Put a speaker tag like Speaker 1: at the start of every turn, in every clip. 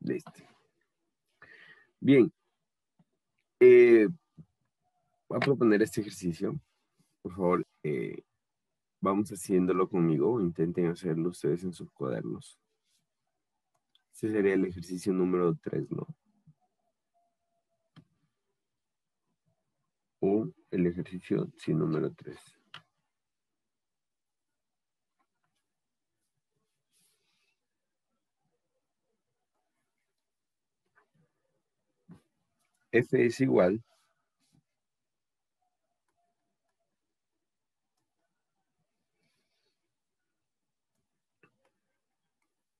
Speaker 1: Listo. Bien. Voy a proponer este ejercicio. Por favor, vamos haciéndolo conmigo. Intenten hacerlo ustedes en sus cuadernos. Este sería el ejercicio número 3, ¿no? O el ejercicio, sí, número 3. F es igual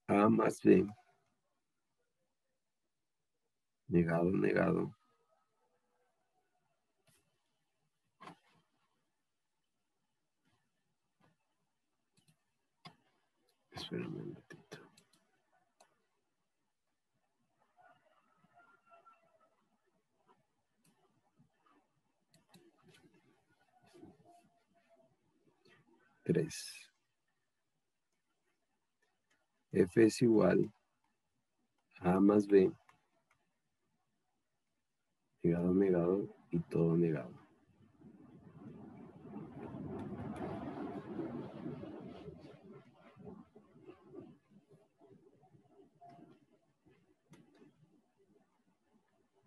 Speaker 1: a más B negado, negado. Espérame un ratito. Tres. F es igual a más B negado, negado y todo negado.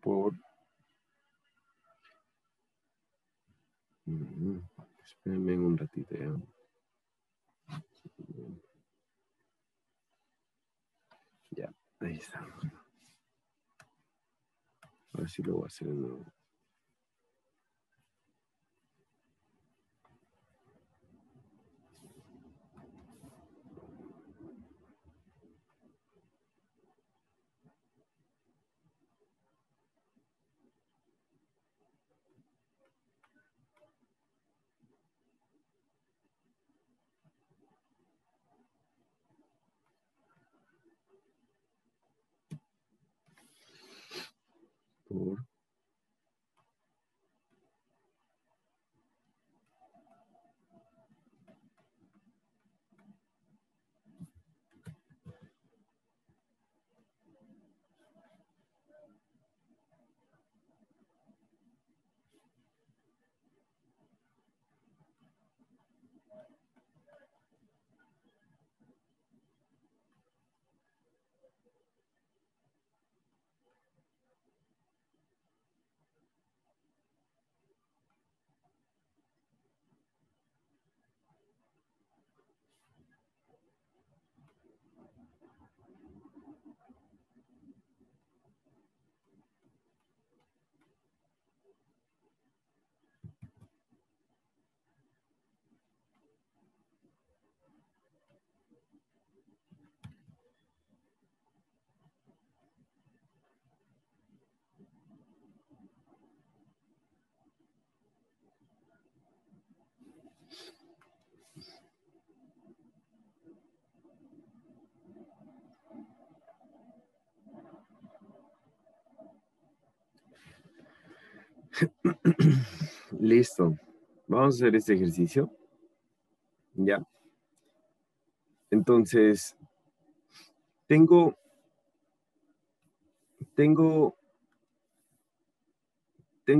Speaker 1: Por espérenme un ratito ya. Ya, ahí está. Ahora sí lo voy a hacer de nuevo. Por listo. Vamos a hacer este ejercicio. Ya. Entonces, tengo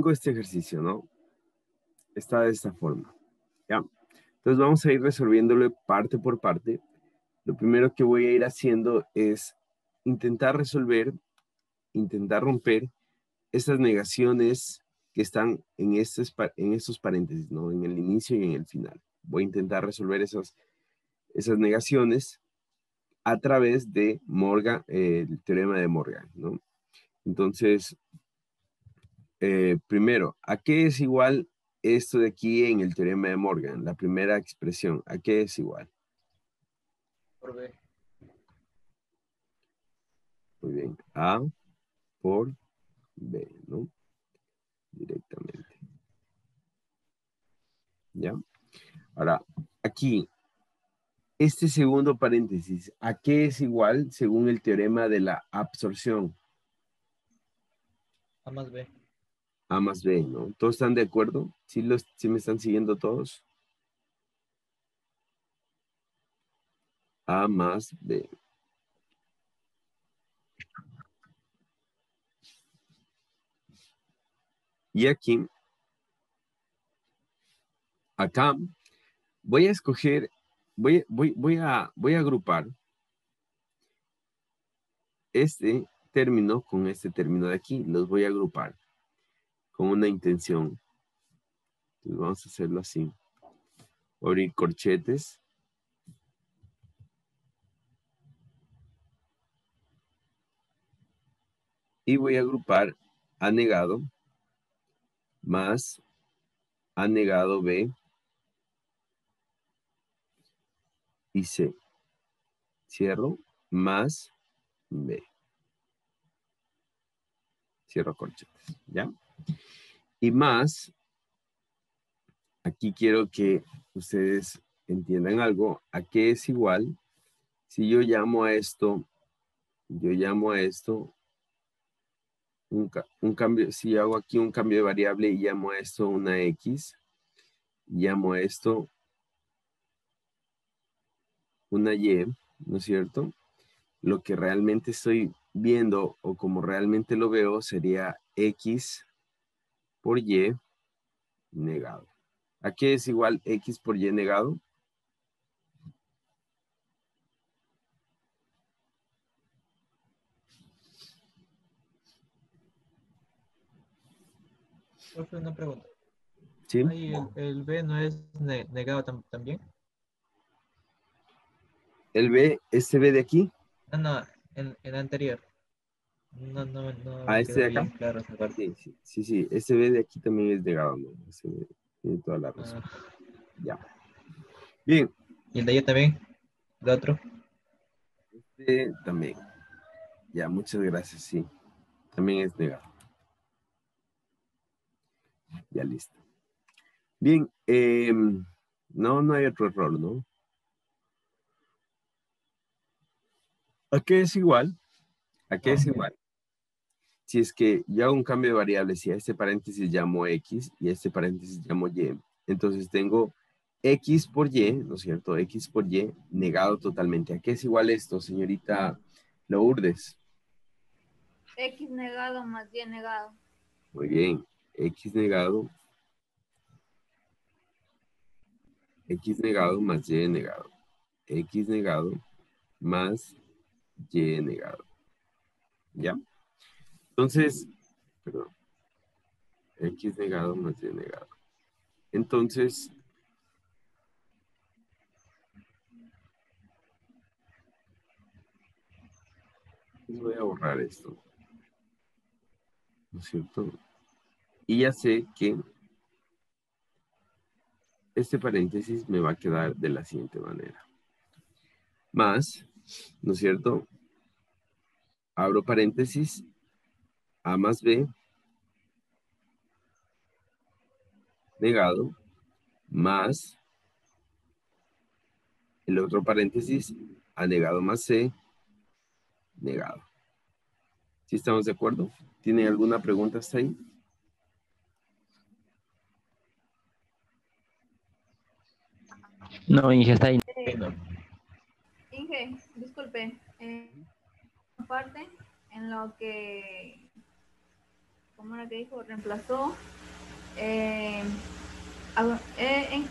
Speaker 1: este ejercicio, ¿no? Está de esta forma. ¿Ya? Entonces vamos a ir resolviéndolo parte por parte. Lo primero que voy a ir haciendo es intentar resolver, intentar romper estas negaciones que están en estos paréntesis, ¿no? En el inicio y en el final. Voy a intentar resolver esas negaciones a través de Morgan, el teorema de Morgan, ¿no? Entonces, primero, ¿a qué es igual esto de aquí en el teorema de Morgan? La primera expresión, ¿a qué es igual?
Speaker 2: Por B.
Speaker 1: Muy bien, A por B, ¿no? Directamente. ¿Ya? Ahora, aquí, este segundo paréntesis, ¿a qué es igual según el teorema de la absorción?
Speaker 2: A más B.
Speaker 1: A más B, ¿no? ¿Todos están de acuerdo? ¿Sí me están siguiendo todos? A más B. Y aquí, acá, voy a escoger, voy a agrupar este término con este término de aquí. Los voy a agrupar con una intención. Entonces vamos a hacerlo así. Abrir corchetes. Y voy a agrupar A negado más A negado B y C. Cierro más B. Cierro corchetes, ¿ya? Y más, aquí quiero que ustedes entiendan algo. ¿A qué es igual? Si yo llamo a esto un cambio, si yo hago aquí un cambio de variable y llamo a esto una X, llamo a esto una Y, ¿no es cierto? Lo que realmente estoy viendo o como realmente lo veo sería X por Y negado. ¿A qué es igual X por Y negado?
Speaker 2: Profe, una pregunta.
Speaker 1: ¿Sí?
Speaker 2: Ahí el B no es negado también.
Speaker 1: El B, este B de aquí,
Speaker 2: Ah, no, en el anterior. No
Speaker 1: a
Speaker 2: me
Speaker 1: este
Speaker 2: quedó
Speaker 1: de acá.
Speaker 2: bien claro esa parte.
Speaker 1: Sí, este B de aquí también es negado, ¿no? Ese B tiene toda la razón.
Speaker 2: Ah,
Speaker 1: Ya. Bien,
Speaker 2: y el de allá también, el otro.
Speaker 1: este también. Ya, muchas gracias, sí. También es negado. Ya listo. Bien, no hay otro error, ¿no? ¿A qué es igual? ¿A qué es
Speaker 2: No,
Speaker 1: igual? Si es que yo hago un cambio de variable, si a este paréntesis llamo X y a este paréntesis llamo Y, entonces tengo X por Y, ¿no es cierto? X por Y negado totalmente. ¿A qué es igual esto, señorita Lourdes?
Speaker 3: X negado más Y negado.
Speaker 1: Muy bien. X negado más Y negado. X negado más Y negado. ¿Ya? Entonces, perdón. X negado más Y negado. Entonces, voy a borrar esto, ¿no es cierto? Y ya sé que este paréntesis me va a quedar de la siguiente manera. Más, ¿no es cierto? Abro paréntesis, A más B, negado, más el otro paréntesis, A negado más C, negado. ¿Sí estamos de acuerdo? ¿Tiene alguna pregunta hasta ahí?
Speaker 4: No, Inge, está ahí.
Speaker 2: no.
Speaker 3: Inge, disculpe, parte en lo que, ¿cómo era que dijo? Reemplazó. ¿En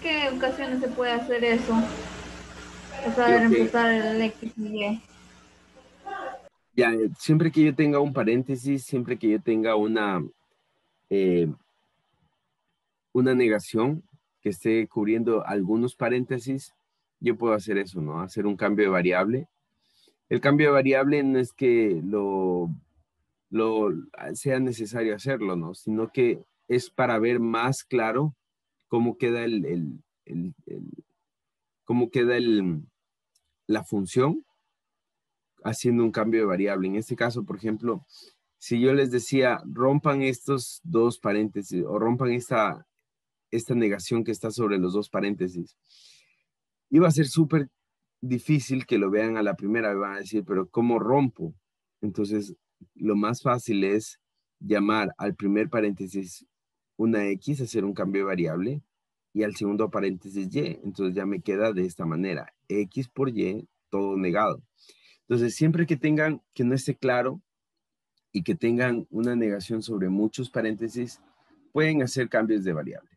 Speaker 3: qué ocasiones se puede hacer eso? O sea, de
Speaker 1: Digo que
Speaker 3: reemplazar el X y Y.
Speaker 1: ya, siempre que yo tenga un paréntesis, siempre que yo tenga eh, una negación que esté cubriendo algunos paréntesis, yo puedo hacer eso, ¿no? Hacer un cambio de variable. El cambio de variable no es que lo sea necesario hacerlo, ¿no? Sino que es para ver más claro cómo queda cómo queda la función haciendo un cambio de variable. En este caso, por ejemplo, si yo les decía, rompan estos dos paréntesis o rompan esta negación que está sobre los dos paréntesis, iba a ser súper difícil que lo vean a la primera, van a decir, pero ¿cómo rompo? Entonces, lo más fácil es llamar al primer paréntesis una X, hacer un cambio de variable, y al segundo paréntesis Y. Entonces ya me queda de esta manera, X por Y, todo negado. Entonces, siempre que tengan, que no esté claro y que tengan una negación sobre muchos paréntesis, pueden hacer cambios de variable.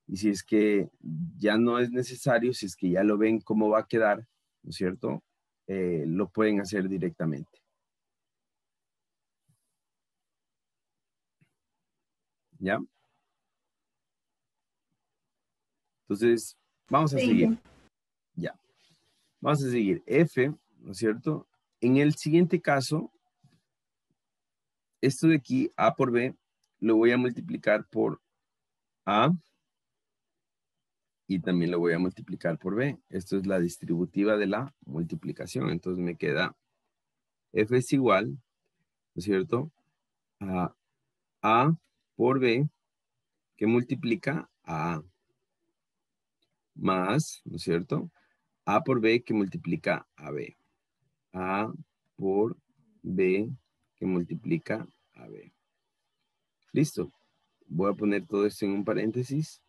Speaker 1: Y si es que ya no es necesario, si es que ya lo ven cómo va a quedar, ¿no es cierto? Lo pueden hacer directamente. ¿Ya? Entonces, vamos a seguir. Ya. Vamos a seguir. F, ¿no es cierto? En el siguiente caso, esto de aquí, A por B, lo voy a multiplicar por A y también lo voy a multiplicar por B. Esto es la distributiva de la multiplicación. Entonces me queda F es igual, ¿no es cierto? A por B que multiplica a A. Más, ¿no es cierto? A por B que multiplica a B. A por B que multiplica a B. Listo. Voy a poner todo esto en un paréntesis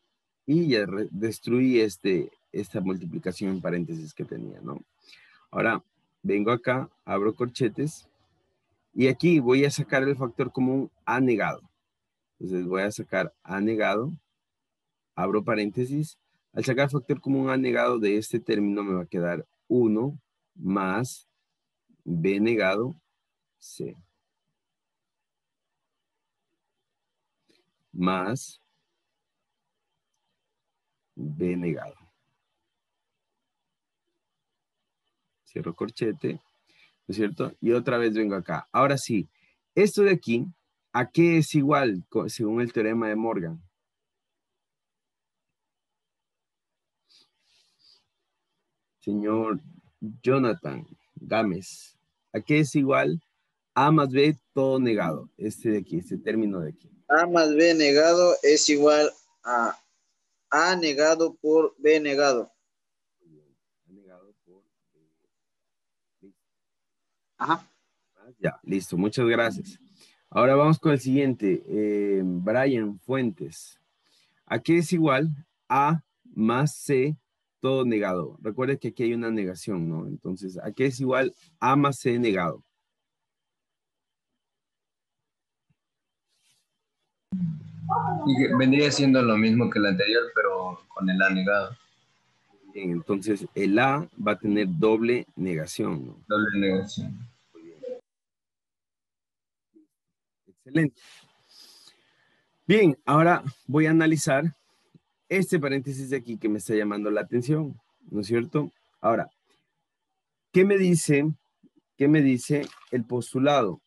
Speaker 1: y ya destruí esta multiplicación en paréntesis que tenía, ¿no? Ahora, vengo acá, abro corchetes y aquí voy a sacar el factor común A negado. Entonces voy a sacar A negado, abro paréntesis. Al sacar factor común A negado de este término me va a quedar 1 más B negado C. Más B negado. Cierro corchete, ¿no es cierto? Y otra vez vengo acá. Ahora sí, esto de aquí, ¿a qué es igual según el teorema de Morgan? Señor Jonathan Gámez, ¿a qué es igual A más B todo negado? Este de aquí, este término de aquí.
Speaker 4: A más B negado es igual a A negado por B negado.
Speaker 1: A negado por B.
Speaker 4: Ajá.
Speaker 1: Ya, listo, muchas gracias. Ahora vamos con el siguiente, Brian Fuentes. ¿A qué es igual A más C todo negado? Recuerde que aquí hay una negación, ¿no? Entonces, ¿a qué es igual A más C negado?
Speaker 5: Y que vendría siendo lo mismo que el anterior, pero con el A negado.
Speaker 1: Bien, entonces el A va a tener doble negación, ¿no?
Speaker 5: Doble negación.
Speaker 1: Muy bien. Excelente. Bien, ahora voy a analizar este paréntesis de aquí que me está llamando la atención, ¿no es cierto? Ahora, ¿qué me dice el postulado?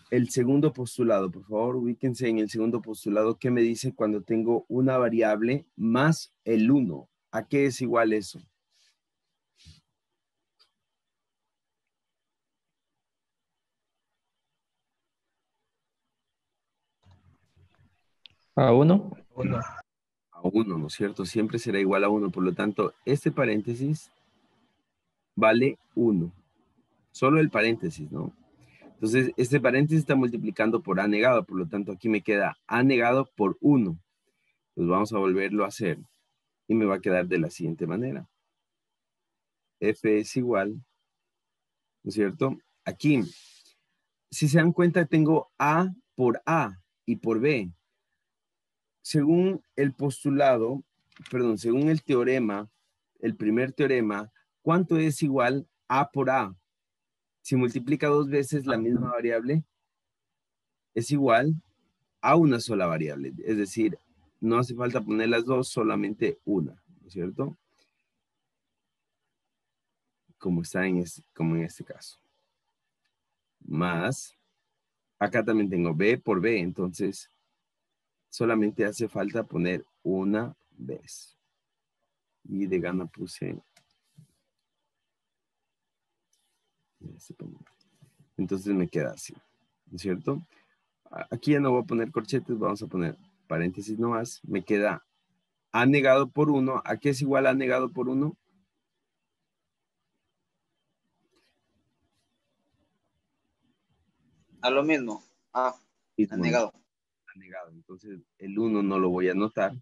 Speaker 1: El segundo postulado, por favor, ubíquense en el segundo postulado. ¿Qué me dice cuando tengo una variable más el 1? ¿A qué es igual eso?
Speaker 2: A 1.
Speaker 1: A 1, ¿no es cierto? Siempre será igual a 1. Por lo tanto, este paréntesis vale 1. Solo el paréntesis, ¿no? Entonces, este paréntesis está multiplicando por A negado. Por lo tanto, aquí me queda A negado por 1. Pues vamos a volverlo a hacer. Y me va a quedar de la siguiente manera. F es igual, ¿no es cierto? Aquí, si se dan cuenta, tengo A por A y por B. Según el postulado, perdón, según el teorema, el primer teorema, ¿cuánto es igual A por A? Si multiplica dos veces la misma variable, es igual a una sola variable. Es decir, no hace falta poner las dos, solamente una, ¿no es cierto? Como está como en este caso. Más, acá también tengo B por B, entonces solamente hace falta poner una vez. Y de gana puse. Entonces me queda así, ¿no es cierto? Aquí ya no voy a poner corchetes, vamos a poner paréntesis nomás. Me queda A negado por 1. ¿A qué es igual A negado por 1?
Speaker 4: A lo mismo. A negado.
Speaker 1: A negado. Entonces el 1 no lo voy a anotar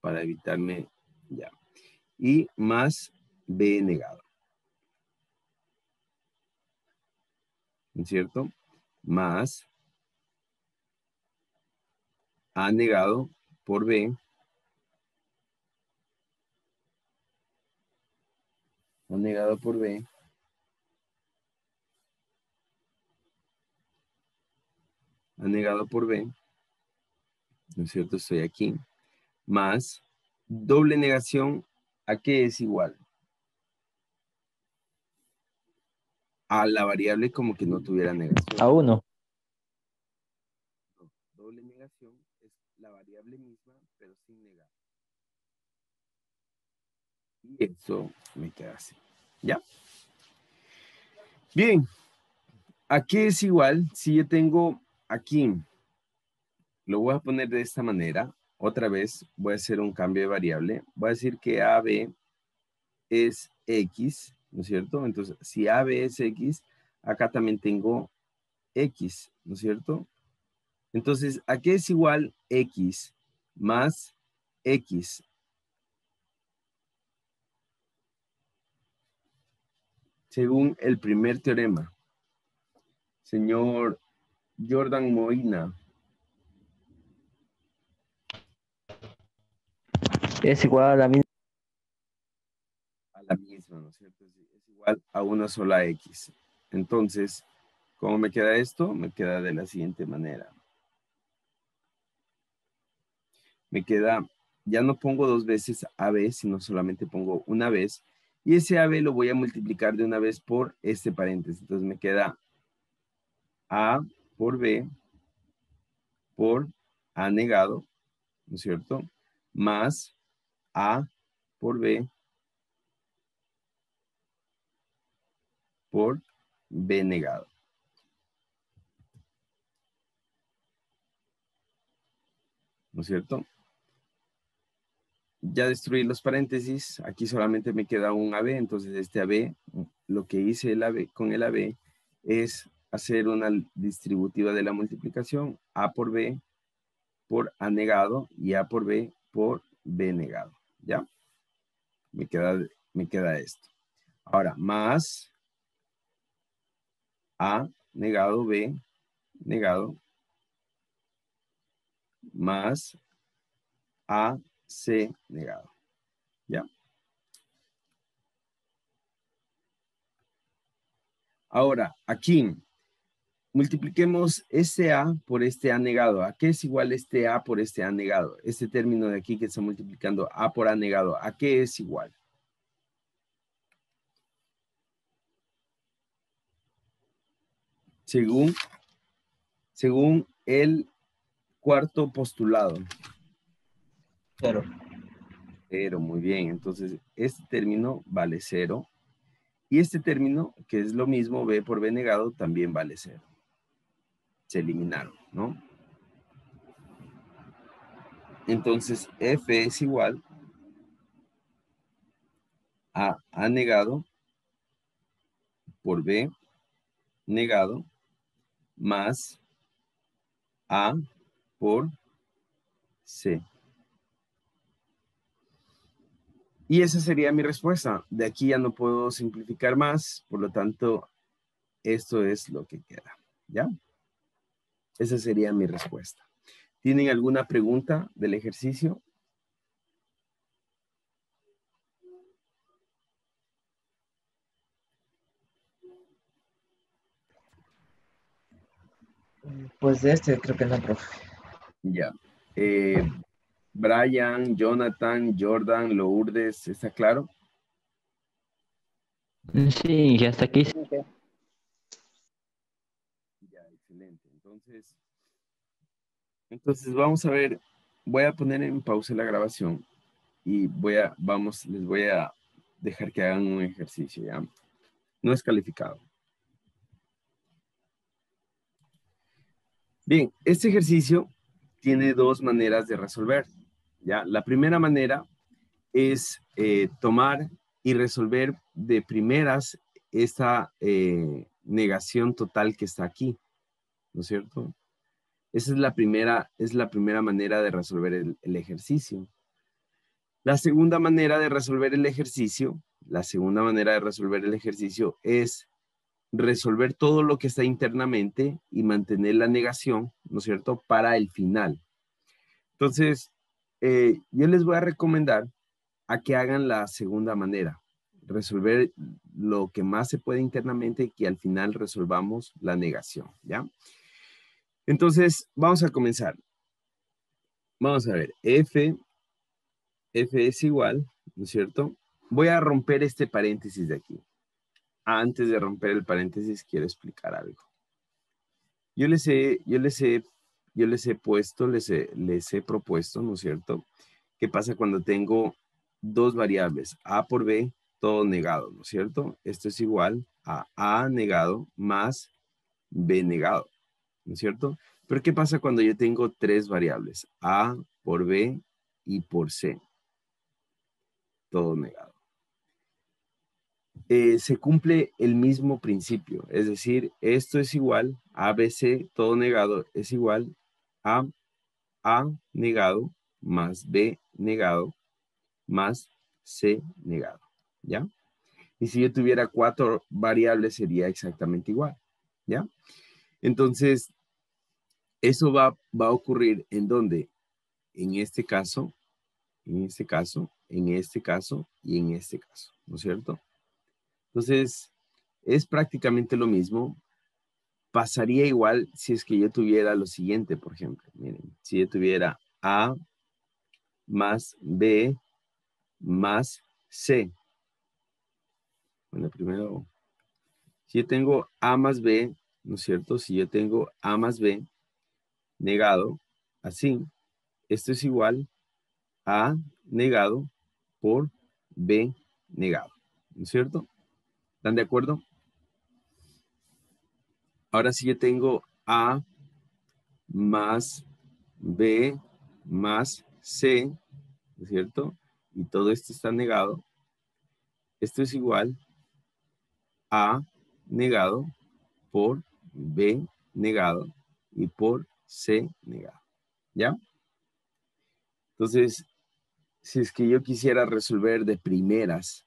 Speaker 1: para evitarme ya. Y más B negado. ¿No es cierto? Más A negado por B. A negado por B. A negado por B. ¿No es cierto? Estoy aquí. Más doble negación. ¿A qué es igual? A la variable como que no tuviera negación.
Speaker 2: A 1.
Speaker 1: No, doble negación es la variable misma, pero sin negar. Y eso me queda así. ¿Ya? Bien. ¿A qué es igual? Si yo tengo aquí, lo voy a poner de esta manera. Otra vez voy a hacer un cambio de variable. Voy a decir que AB es X, ¿no es cierto? Entonces, si AB es X, acá también tengo X, ¿no es cierto? Entonces, ¿a qué es igual X más X? Según el primer teorema. Señor Jordan Moina.
Speaker 2: Es igual a la misma.
Speaker 1: A la misma, ¿no es cierto? Es igual a una sola X. Entonces, ¿cómo me queda esto? Me queda de la siguiente manera. Me queda, ya no pongo dos veces AB, sino solamente pongo una vez. Y ese AB lo voy a multiplicar de una vez por este paréntesis. Entonces me queda A por B por A negado, ¿no es cierto? Más A por B por B negado. ¿No es cierto? Ya destruí los paréntesis. Aquí solamente me queda un AB. Entonces este AB, lo que hice el AB, con el AB es hacer una distributiva de la multiplicación. A por B por A negado y A por B por B negado. ¿Ya? Me queda esto. Ahora, más A negado, B negado, más A, C negado. ¿Ya? Ahora, aquí, multipliquemos este A por este A negado. ¿A qué es igual este A por este A negado? Este término de aquí que está multiplicando A por A negado, ¿a qué es igual? Según el cuarto postulado.
Speaker 2: 0.
Speaker 1: 0, muy bien. Entonces, este término vale 0. Y este término, que es lo mismo, B por B negado, también vale 0. Se eliminaron, ¿no? Entonces, F es igual a A negado por B negado más A por C. Y esa sería mi respuesta. De aquí ya no puedo simplificar más, por lo tanto, esto es lo que queda. ¿Ya? Esa sería mi respuesta. ¿Tienen alguna pregunta del ejercicio?
Speaker 2: Pues de este creo que no, profe.
Speaker 1: Ya. Brian, Jonathan, Jordan, Lourdes, ¿está claro?
Speaker 2: Sí, ya hasta aquí.
Speaker 1: Ya, excelente. Entonces vamos a ver, voy a poner en pausa la grabación y les voy a dejar que hagan un ejercicio, ¿ya? No es calificado. Bien, este ejercicio tiene dos maneras de resolver, ¿ya? La primera manera es tomar y resolver de primeras esta negación total que está aquí, ¿no es cierto? Esa es la primera manera de resolver el ejercicio. La segunda manera de resolver el ejercicio es resolver todo lo que está internamente y mantener la negación, ¿no es cierto?, para el final. Entonces, yo les voy a recomendar a que hagan la segunda manera. Resolver lo que más se puede internamente y que al final resolvamos la negación, ¿ya? Entonces, vamos a comenzar. Vamos a ver, F es igual, ¿no es cierto? Voy a romper este paréntesis de aquí. Antes de romper el paréntesis, quiero explicar algo. Yo les he propuesto, ¿no es cierto? ¿Qué pasa cuando tengo dos variables, A por B, todo negado, ¿no es cierto? Esto es igual a A negado más B negado, ¿no es cierto? Pero ¿qué pasa cuando yo tengo tres variables, A por B y por C? Todo negado. Se cumple el mismo principio, es decir, esto es igual a ABC, todo negado, es igual a A negado más B negado más C negado, ¿ya? Y si yo tuviera cuatro variables sería exactamente igual, ¿ya? Entonces, eso va a ocurrir en donde, en este caso, en este caso, en este caso y en este caso, ¿no es cierto? Entonces, es prácticamente lo mismo. Pasaría igual si es que yo tuviera lo siguiente, por ejemplo. Miren, si yo tuviera A más B más C. Bueno, primero, si yo tengo A más B, ¿no es cierto? Si yo tengo A más B negado, así, esto es igual a negado por B negado, ¿no es cierto? ¿Están de acuerdo? Ahora si yo tengo A más B más C, ¿no es cierto? Y todo esto está negado. Esto es igual a negado por B negado y por C negado, ¿ya? Entonces, si es que yo quisiera resolver de primeras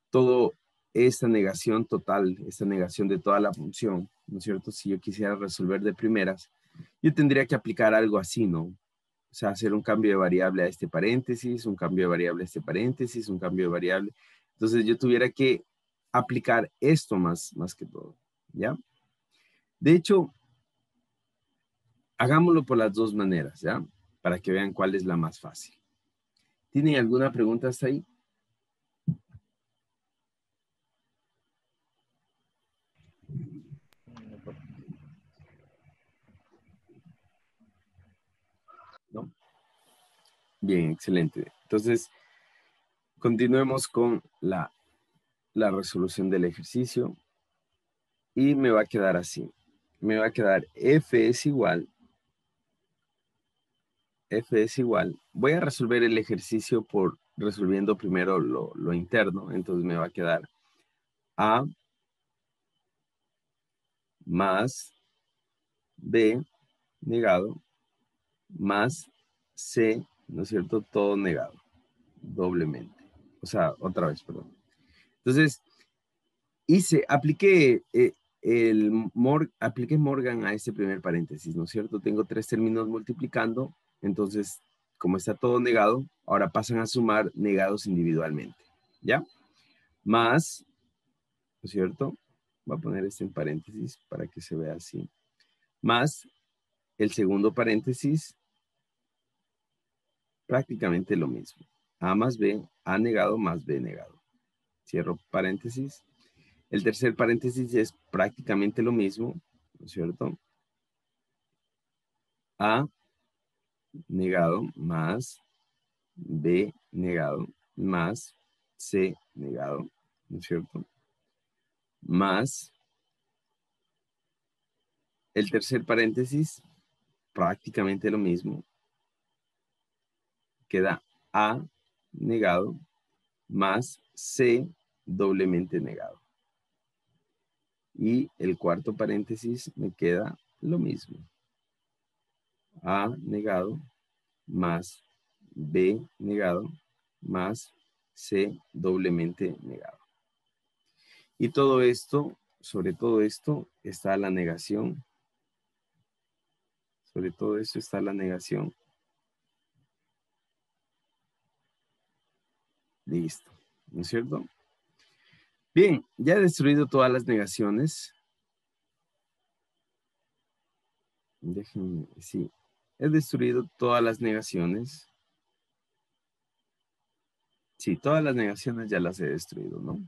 Speaker 1: toda esta negación total, esta negación de toda la función, ¿no es cierto? Si yo quisiera resolver de primeras, yo tendría que aplicar algo así, ¿no? O sea, hacer un cambio de variable a este paréntesis, un cambio de variable a este paréntesis, un cambio de variable. Entonces yo tuviera que aplicar esto más que todo, ¿ya? De hecho, hagámoslo por las dos maneras, ¿ya? Para que vean cuál es la más fácil. ¿Tienen alguna pregunta hasta ahí? ¿No? Bien, excelente. Entonces, continuemos con la resolución del ejercicio y me va a quedar así. Me va a quedar F es igual. Voy a resolver el ejercicio por resolviendo primero lo interno. Entonces me va a quedar A más B negado más C, ¿no es cierto? Todo negado, doblemente. O sea, otra vez, perdón. Entonces, apliqué Morgan a este primer paréntesis, ¿no es cierto? Tengo tres términos multiplicando, entonces, como está todo negado, ahora pasan a sumar negados individualmente, ¿ya? Más, ¿no es cierto? Voy a poner este en paréntesis para que se vea así. Más el segundo paréntesis, prácticamente lo mismo. A más B, A negado más B negado. Cierro paréntesis. El tercer paréntesis es prácticamente lo mismo, ¿no es cierto? A negado más B negado más C negado, ¿no es cierto? Más el tercer paréntesis, prácticamente lo mismo. Queda A negado más C doblemente negado. Y el cuarto paréntesis me queda lo mismo. A negado más B negado más C doblemente negado. Y todo esto, sobre todo esto, está la negación. Sobre todo esto está la negación Listo, ¿no es cierto? Bien, ya he destruido todas las negaciones. Déjenme, sí. He destruido todas las negaciones. Sí, todas las negaciones ya las he destruido, ¿no?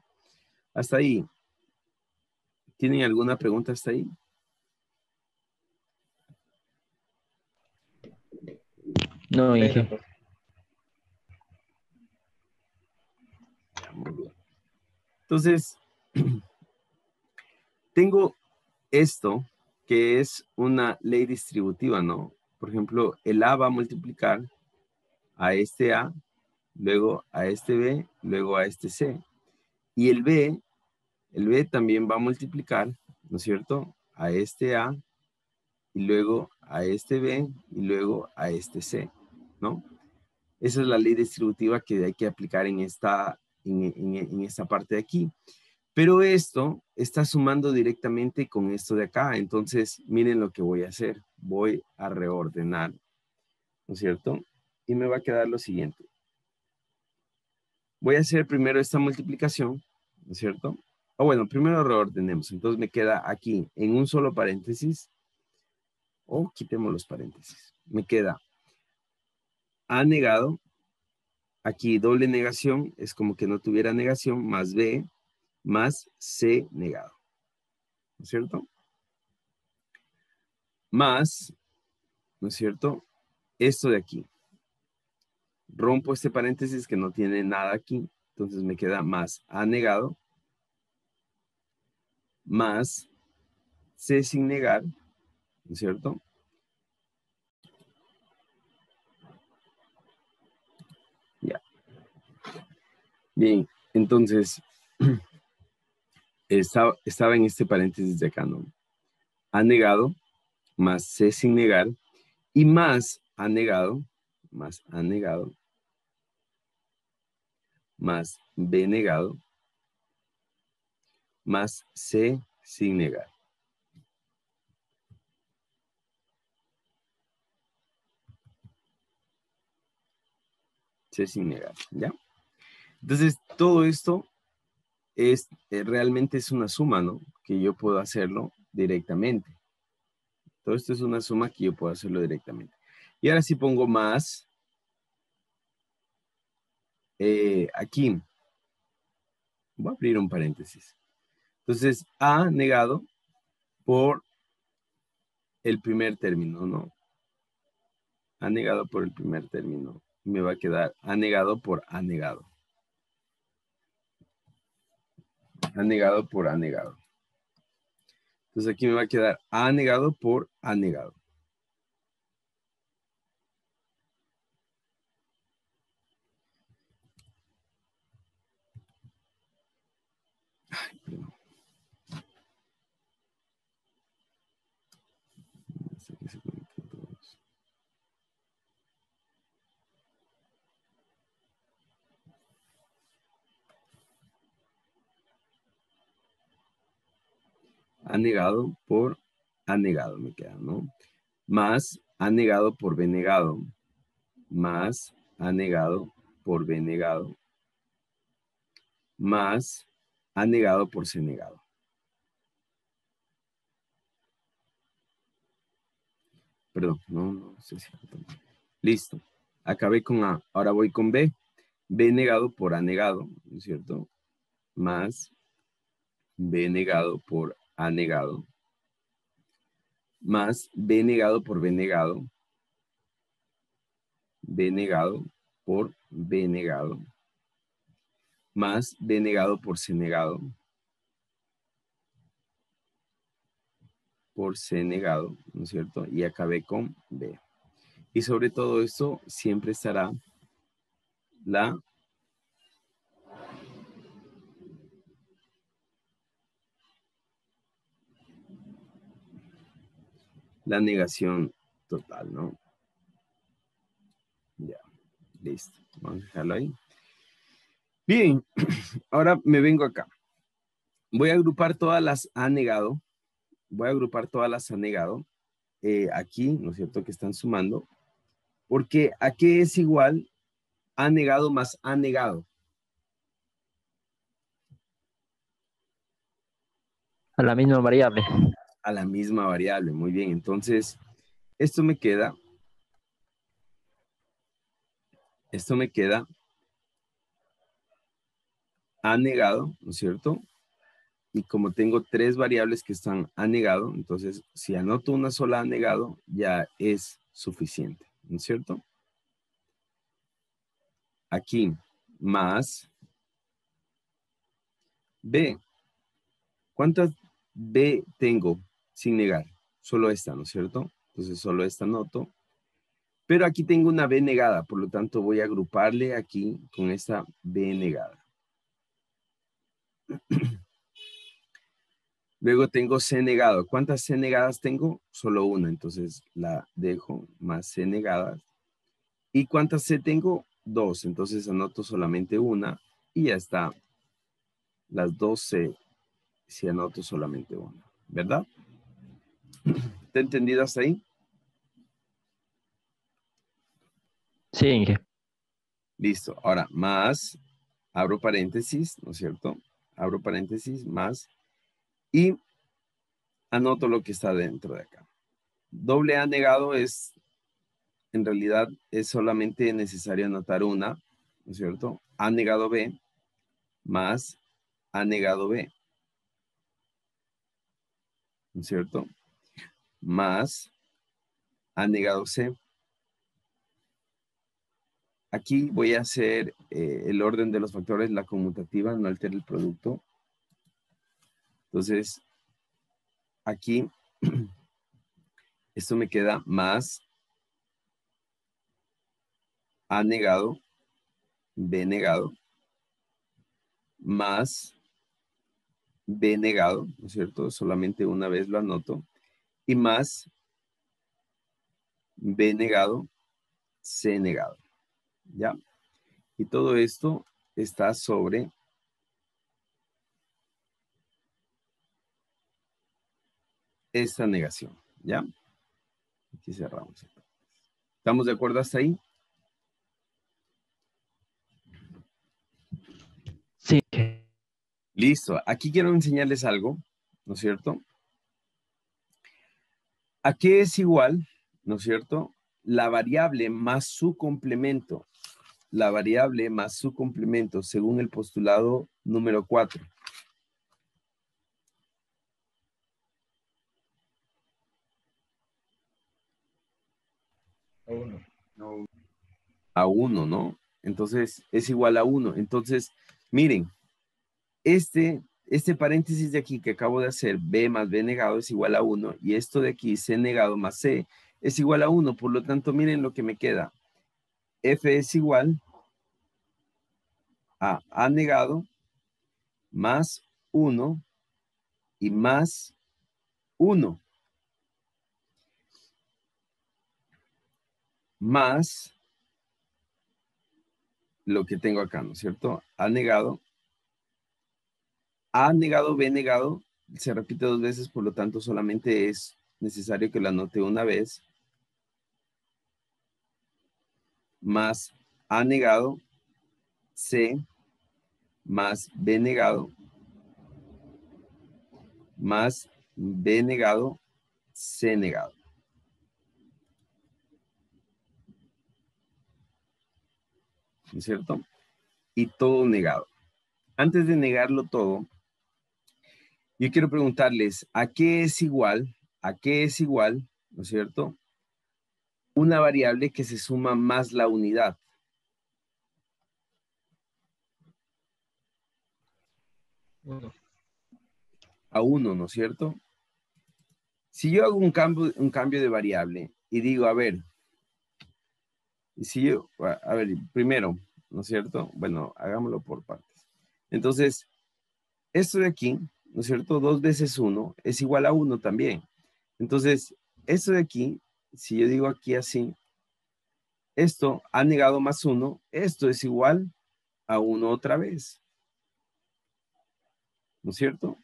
Speaker 1: Hasta ahí. ¿Tienen alguna pregunta hasta ahí?
Speaker 6: No, Inge.
Speaker 1: Muy bien. Entonces, tengo esto que es una ley distributiva, ¿no? Por ejemplo, el A va a multiplicar a este A, luego a este B, luego a este C. Y el B también va a multiplicar, ¿no es cierto? A este A, y luego a este B, y luego a este C, ¿no? Esa es la ley distributiva que hay que aplicar en esta parte de aquí. Pero esto está sumando directamente con esto de acá. Entonces, miren lo que voy a hacer. Voy a reordenar, ¿no es cierto? Y me va a quedar lo siguiente. Voy a hacer primero esta multiplicación, ¿no es cierto? O bueno, primero reordenemos. Entonces me queda aquí en un solo paréntesis. O quitemos los paréntesis. Me queda A negado. Aquí doble negación. Es como que no tuviera negación. Más B más C negado. ¿No es cierto? Más, ¿no es cierto? Esto de aquí. Rompo este paréntesis que no tiene nada aquí. Entonces me queda más A negado. Más C sin negar. ¿No es cierto? Ya. Bien, entonces estaba en este paréntesis de acá, ¿no? A negado más C sin negar y más A negado más A negado más B negado más C sin negar. C sin negar, ¿ya? Entonces, todo esto realmente es una suma, ¿no? Que yo puedo hacerlo directamente. Todo esto es una suma que yo puedo hacerlo directamente. Y ahora si pongo más, aquí, voy a abrir un paréntesis. Entonces, A negado por el primer término, ¿no? A negado por el primer término. Me va a quedar A negado por A negado. A negado por A negado. Entonces aquí me va a quedar A negado por A negado. Ay, perdón. A negado por A negado me queda, ¿no? Más A negado por B negado. Más A negado por B negado. Más A negado por C negado. Perdón, no sé si. Listo. Acabé con A. Ahora voy con B. B negado por A negado, ¿no es cierto? Más B negado por A negado. Más B negado por B negado. B negado por B negado. Más B negado por C negado. Por C negado, ¿no es cierto? Y acabé con B. Y sobre todo esto siempre estará la negación total, ¿no? Ya, listo. Vamos a dejarlo ahí. Bien, ahora me vengo acá. Voy a agrupar todas las A negado. Voy a agrupar todas las A negado. Aquí, ¿no es cierto? Que están sumando. Porque ¿a qué es igual A negado más A negado?
Speaker 6: A la misma variable.
Speaker 1: A la misma variable. Muy bien. Entonces, esto me queda A negado, ¿no es cierto? Y como tengo 3 variables que están A negado, entonces si anoto una sola A negado, ya es suficiente, ¿no es cierto? Aquí, más B. ¿Cuántas B tengo sin negar? Solo esta, ¿no es cierto? Entonces solo esta anoto. Pero aquí tengo una B negada, por lo tanto voy a agruparle aquí con esta B negada. Luego tengo C negado. ¿Cuántas C negadas tengo? Solo una, entonces la dejo más C negadas. ¿Y cuántas C tengo? 2, entonces anoto solamente una y ya está. Las 2 C, si anoto solamente una, ¿verdad? ¿Te he entendido hasta ahí?
Speaker 6: Sí, Inge.
Speaker 1: Listo. Ahora, más, abro paréntesis, ¿no es cierto? Abro paréntesis, más, y anoto lo que está dentro de acá. Doble A negado es, en realidad, es solamente necesario anotar una, ¿no es cierto? A negado B, más A negado B, ¿no es cierto? Más A negado C. Aquí voy a hacer el orden de los factores, la conmutativa, no altera el producto. Entonces, aquí, esto me queda más A negado, B negado, más B negado, ¿no es cierto? Solamente una vez lo anoto. Y más B negado, C negado. ¿Ya? Y todo esto está sobre esta negación. ¿Ya? Aquí cerramos. ¿Estamos de acuerdo hasta ahí?
Speaker 6: Sí, Inge.
Speaker 1: Listo. Aquí quiero enseñarles algo, ¿no es cierto? ¿A qué es igual, no es cierto? La variable más su complemento. La variable más su complemento según el postulado número 4.
Speaker 2: A 1.
Speaker 1: A 1, ¿no? Entonces es igual a 1. Entonces, miren, este paréntesis de aquí que acabo de hacer, B más B negado es igual a 1. Y esto de aquí, C negado más C, es igual a 1. Por lo tanto, miren lo que me queda. F es igual a A negado más 1 y más 1. Más lo que tengo acá, ¿no es cierto? A negado, B negado, se repite 2 veces, por lo tanto solamente es necesario que lo anote una vez. Más A negado, C, más B negado, más B negado, C negado. ¿No es cierto? Y todo negado. Antes de negarlo todo, yo quiero preguntarles, ¿a qué es igual? ¿A qué es igual? ¿No es cierto? Una variable que se suma más la unidad.
Speaker 2: 1.
Speaker 1: A 1, ¿no es cierto? Si yo hago un cambio de variable y digo, a ver, si yo, a ver, primero, ¿no es cierto? Bueno, hagámoslo por partes. Entonces, esto de aquí, ¿no es cierto? 2 veces 1 es igual a 1 también. Entonces, esto de aquí, si yo digo aquí así, esto A negado más 1, esto es igual a 1 otra vez. ¿No es cierto?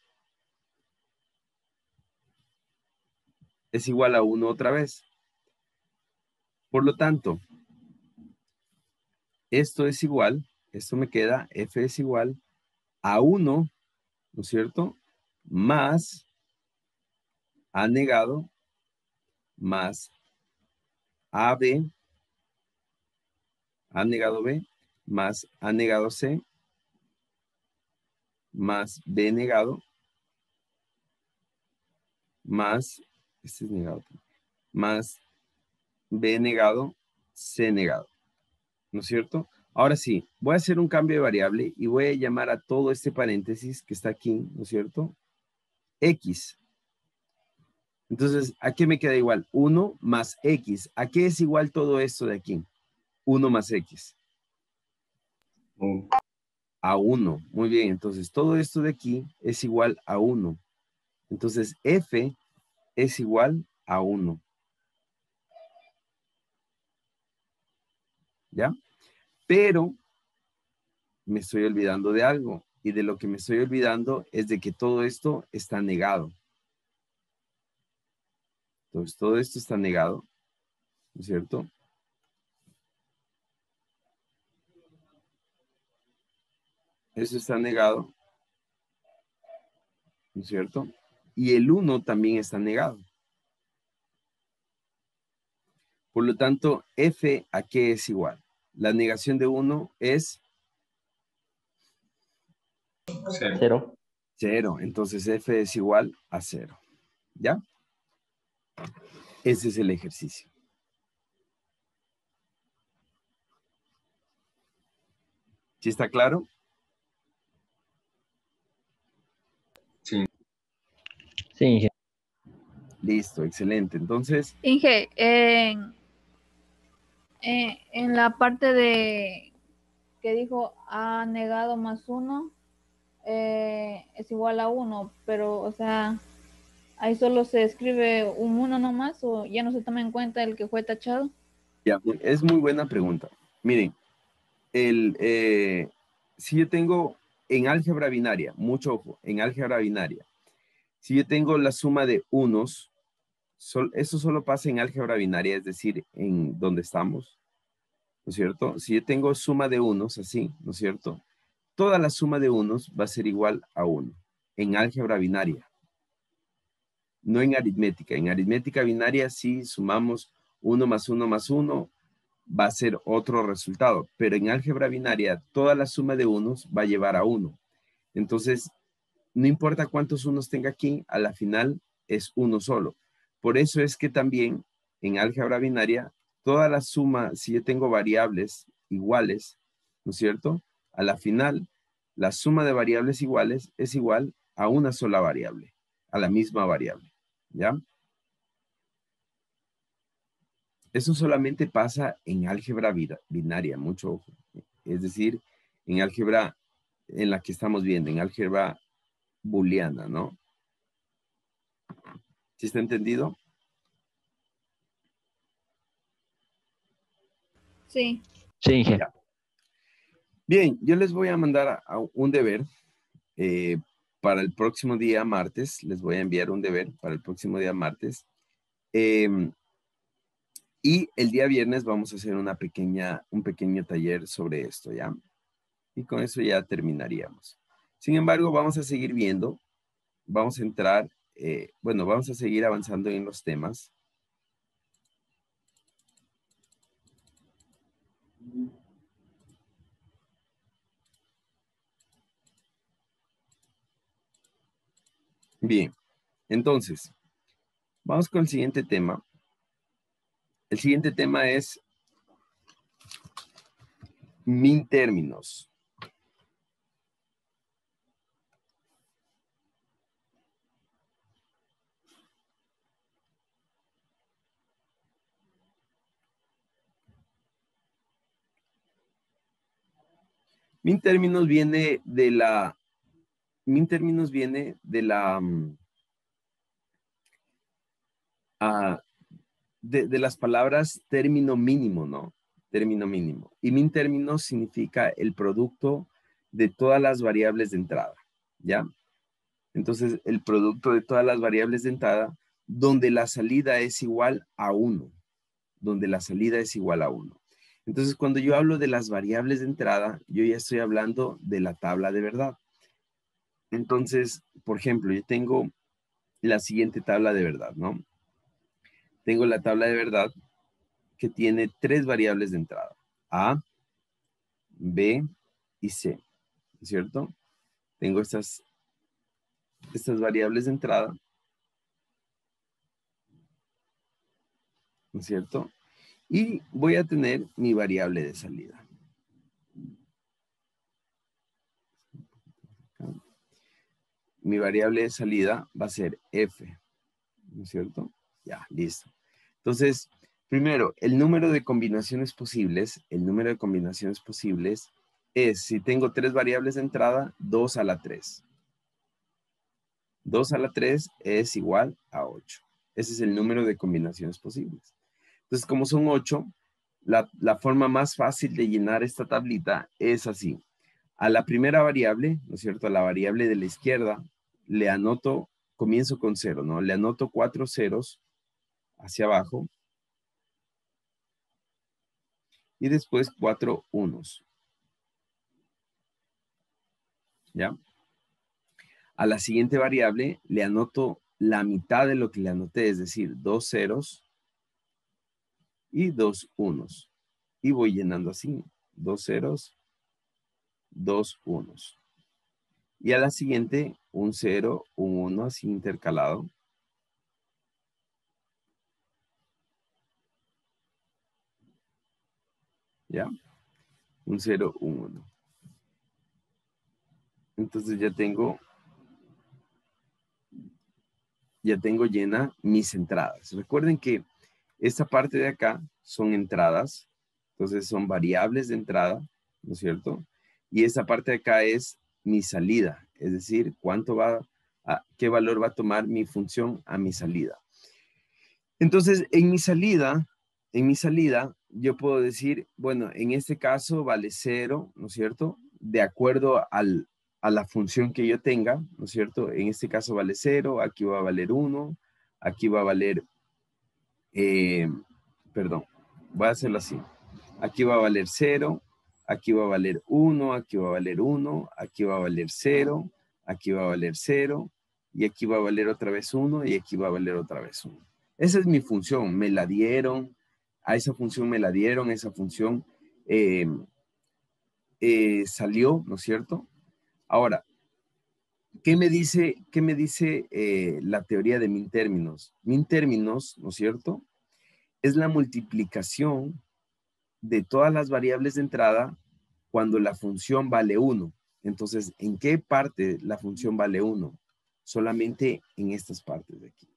Speaker 1: Es igual a 1 otra vez. Por lo tanto, esto es igual, esto me queda, F es igual a 1, ¿no es cierto? más A negado más AB, A negado B, más A negado C, más B negado, más, este es negado, más B negado, C negado. ¿No es cierto? Ahora sí, voy a hacer un cambio de variable y voy a llamar a todo este paréntesis que está aquí, ¿no es cierto? X. Entonces, ¿a qué me queda igual? 1 más X. ¿A qué es igual todo esto de aquí? 1 más X. A 1. Muy bien, entonces todo esto de aquí es igual a 1. Entonces, F es igual a 1. ¿Ya? Pero me estoy olvidando de algo. Y de lo que me estoy olvidando es de que todo esto está negado. Entonces, todo esto está negado, ¿no es cierto? Eso está negado, ¿no es cierto? Y el 1 también está negado. Por lo tanto, F, ¿a qué es igual? La negación de 1 es
Speaker 6: 0.
Speaker 1: 0. Entonces, F es igual a 0. ¿Ya? Ese es el ejercicio. ¿Sí está claro?
Speaker 5: Sí.
Speaker 6: Sí, Inge.
Speaker 1: Listo, excelente. Entonces,
Speaker 3: Inge, en la parte de que dijo A negado más 1 es igual a 1, pero, o sea, ahí solo se escribe un 1 nomás o ya no se toma en cuenta el que fue tachado.
Speaker 1: ya, es muy buena pregunta. Miren, si yo tengo en álgebra binaria, mucho ojo, en álgebra binaria, si yo tengo la suma de unos, eso solo pasa en álgebra binaria, es decir, en donde estamos, ¿no es cierto? Si yo tengo suma de unos, así, ¿no es cierto? Toda la suma de unos va a ser igual a 1 en álgebra binaria, no en aritmética. En aritmética binaria, si sumamos 1 más 1 más 1, va a ser otro resultado. Pero en álgebra binaria, toda la suma de unos va a llevar a 1. Entonces, no importa cuántos unos tenga aquí, a la final es uno solo. Por eso es que también en álgebra binaria, toda la suma, si yo tengo variables iguales, ¿no es cierto? A la final, la suma de variables iguales es igual a una sola variable, a la misma variable, ¿ya? Eso solamente pasa en álgebra binaria, mucho ojo. Es decir, en álgebra en la que estamos viendo, en álgebra booleana, ¿no? ¿Sí está entendido?
Speaker 3: Sí.
Speaker 6: Sí, Inge.
Speaker 1: Ya. Bien, yo les voy a mandar un deber para el próximo día martes. Les voy a enviar un deber para el próximo día martes. Y el día viernes vamos a hacer un pequeño taller sobre esto, ¿ya? Y con eso ya terminaríamos. Sin embargo, vamos a seguir viendo. Vamos a entrar, bueno, vamos a seguir avanzando en los temas. Bien, entonces, vamos con el siguiente tema. El siguiente tema es min términos. Min términos viene de la, de las palabras término mínimo, ¿no? Término mínimo. Y min términos significa el producto de todas las variables de entrada, ¿ya? Entonces, el producto de todas las variables de entrada, donde la salida es igual a 1, donde la salida es igual a 1. Entonces, cuando yo hablo de las variables de entrada, yo ya estoy hablando de la tabla de verdad. Entonces, por ejemplo, yo tengo la siguiente tabla de verdad, ¿no? Tengo la tabla de verdad que tiene 3 variables de entrada. A, B y C, ¿no es cierto? Tengo estas variables de entrada, ¿no es cierto? Y voy a tener mi variable de salida. Mi variable de salida va a ser F, ¿no es cierto? Ya, listo. Entonces, primero, el número de combinaciones posibles, es, si tengo 3 variables de entrada, 2 a la 3. 2 a la 3 es igual a 8. Ese es el número de combinaciones posibles. Entonces, como son 8, la forma más fácil de llenar esta tablita es así. A la primera variable, ¿no es cierto? A la variable de la izquierda, le anoto, comienzo con 0, ¿no? Le anoto 4 ceros hacia abajo y después 4 unos. ¿Ya? A la siguiente variable le anoto la mitad de lo que le anoté, es decir, 2 ceros y 2 unos. Y voy llenando así, 2 ceros, 2 unos. Y a la siguiente, un 0, un 1, así intercalado. ¿Ya? Un 0, un 1. Entonces ya tengo llena mis entradas. Recuerden que esta parte de acá son entradas, entonces son variables de entrada, ¿no es cierto? Y esta parte de acá es mi salida, es decir, qué valor va a tomar mi función a mi salida. Entonces, en mi salida, yo puedo decir, bueno, en este caso vale 0, ¿no es cierto? De acuerdo a la función que yo tenga, ¿no es cierto? En este caso vale 0, aquí va a valer 1, aquí va a valer, voy a hacerlo así. Aquí va a valer 0, aquí va a valer 1, aquí va a valer 1, aquí va a valer 0, aquí va a valer 0, y aquí va a valer otra vez 1, y aquí va a valer otra vez 1. Esa es mi función, me la dieron, a esa función me la dieron, esa función salió, ¿no es cierto? Ahora, ¿qué me dice la teoría de min términos? Min términos, ¿no es cierto? Es la multiplicación de todas las variables de entrada cuando la función vale 1. Entonces, ¿en qué parte la función vale 1? Solamente en estas partes de aquí.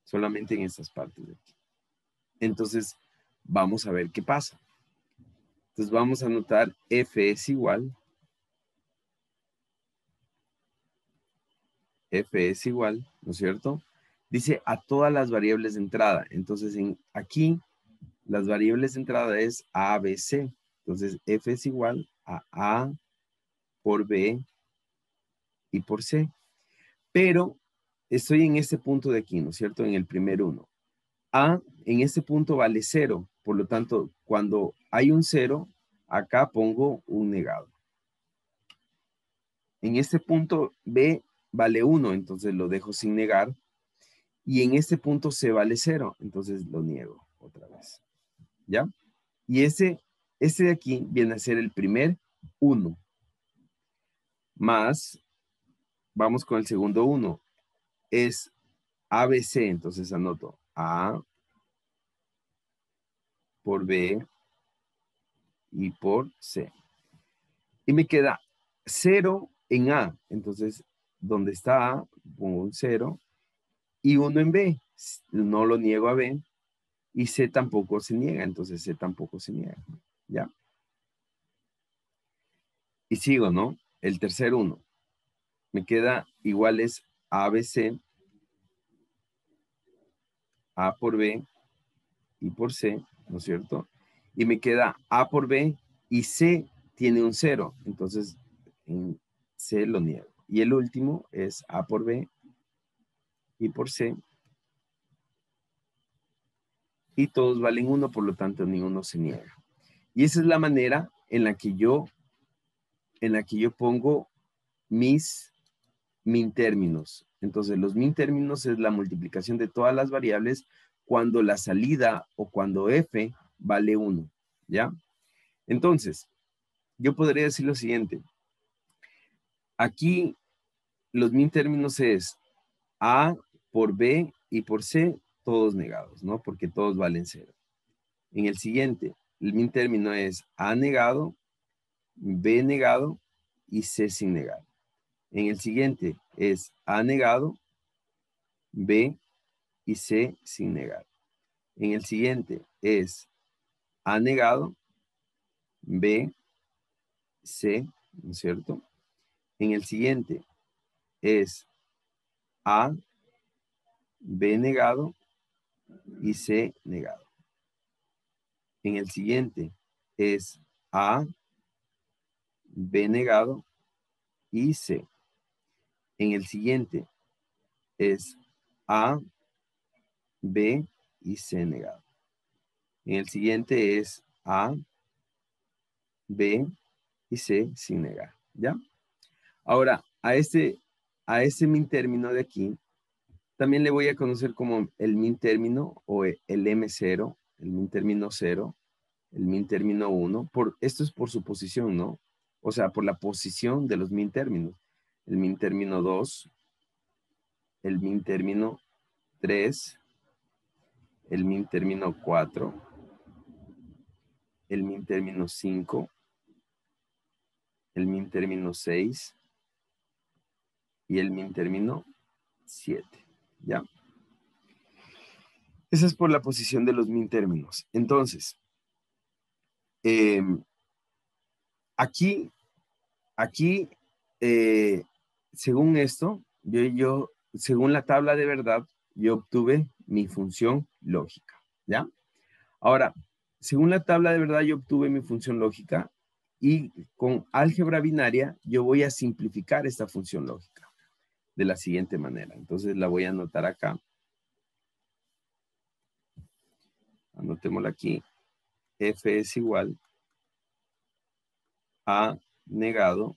Speaker 1: Solamente en estas partes de aquí. Entonces, vamos a ver qué pasa. Entonces, vamos a anotar f es igual. F es igual, ¿no es cierto? Dice a todas las variables de entrada. Entonces, aquí, las variables de entrada es A, B, C. Entonces, F es igual a por B y por C. Pero estoy en este punto de aquí, ¿no es cierto? En el primer 1. A en este punto vale 0. Por lo tanto, cuando hay un 0, acá pongo un negado. En este punto B vale 1, entonces lo dejo sin negar. Y en este punto C vale 0, entonces lo niego otra vez. ¿Ya? Y este de aquí viene a ser el primer 1. Más, vamos con el segundo 1. Es ABC, entonces anoto A por B y por C. Y me queda 0 en A. Entonces, donde está A, pongo un 0 y 1 en B. No lo niego a B. Y C tampoco se niega. Entonces, C tampoco se niega. ¿Ya? Y sigo, ¿no? El tercer 1. Me queda igual es ABC, A por B y por C, ¿no es cierto? Y me queda A por B y C tiene un 0. Entonces, en C lo niego. Y el último es A por B y por C. Y todos valen 1, por lo tanto, ninguno se niega. Y esa es la manera en la que yo en la que yo pongo mis min términos. Entonces, los min términos es la multiplicación de todas las variables cuando la salida o cuando f vale 1, ¿ya? Entonces, yo podría decir lo siguiente. Aquí, los min términos es a por b y por c, todos negados, ¿no? Porque todos valen 0. En el siguiente, el min término es a negado, b negado y c sin negar. En el siguiente es a negado, b y c sin negar. En el siguiente es a negado, b, c, ¿no es cierto? En el siguiente es a, b negado y c negado. En el siguiente es a, b negado y c. En el siguiente es a, b y c negado. En el siguiente es a, b y c sin negar, ¿ya? Ahora, a ese min término de aquí, también le voy a conocer como el min término o el M0, el min término 0, el min término 1. Esto es por su posición, ¿no? O sea, por la posición de los min términos. El min término 2, el min término 3, el min término 4, el min término 5, el min término 6 y el min término 7, ¿ya? Esa es por la posición de los min términos. Entonces, aquí, según esto, según la tabla de verdad, yo obtuve mi función lógica, ¿ya? Ahora, según la tabla de verdad, yo obtuve mi función lógica y con álgebra binaria yo voy a simplificar esta función lógica de la siguiente manera. Entonces la voy a anotar acá. Anotémosla aquí. F es igual a negado,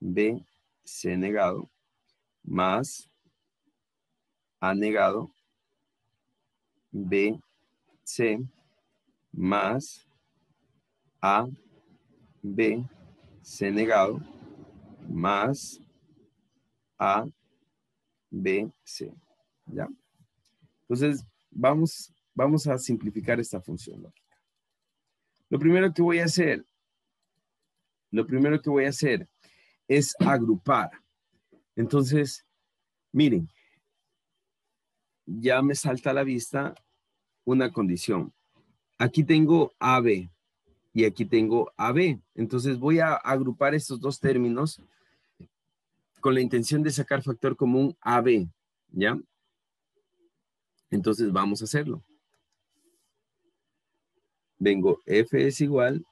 Speaker 1: B, C negado, más A negado, B, C, más A, B, C negado, más A, B, C. ¿Ya? Entonces, vamos a simplificar esta función lógica. Lo primero que voy a hacer es agrupar. Entonces, miren, ya me salta a la vista una condición. Aquí tengo AB y aquí tengo AB. Entonces voy a agrupar estos dos términos con la intención de sacar factor común AB, ¿ya? Entonces vamos a hacerlo. Vengo, F es igual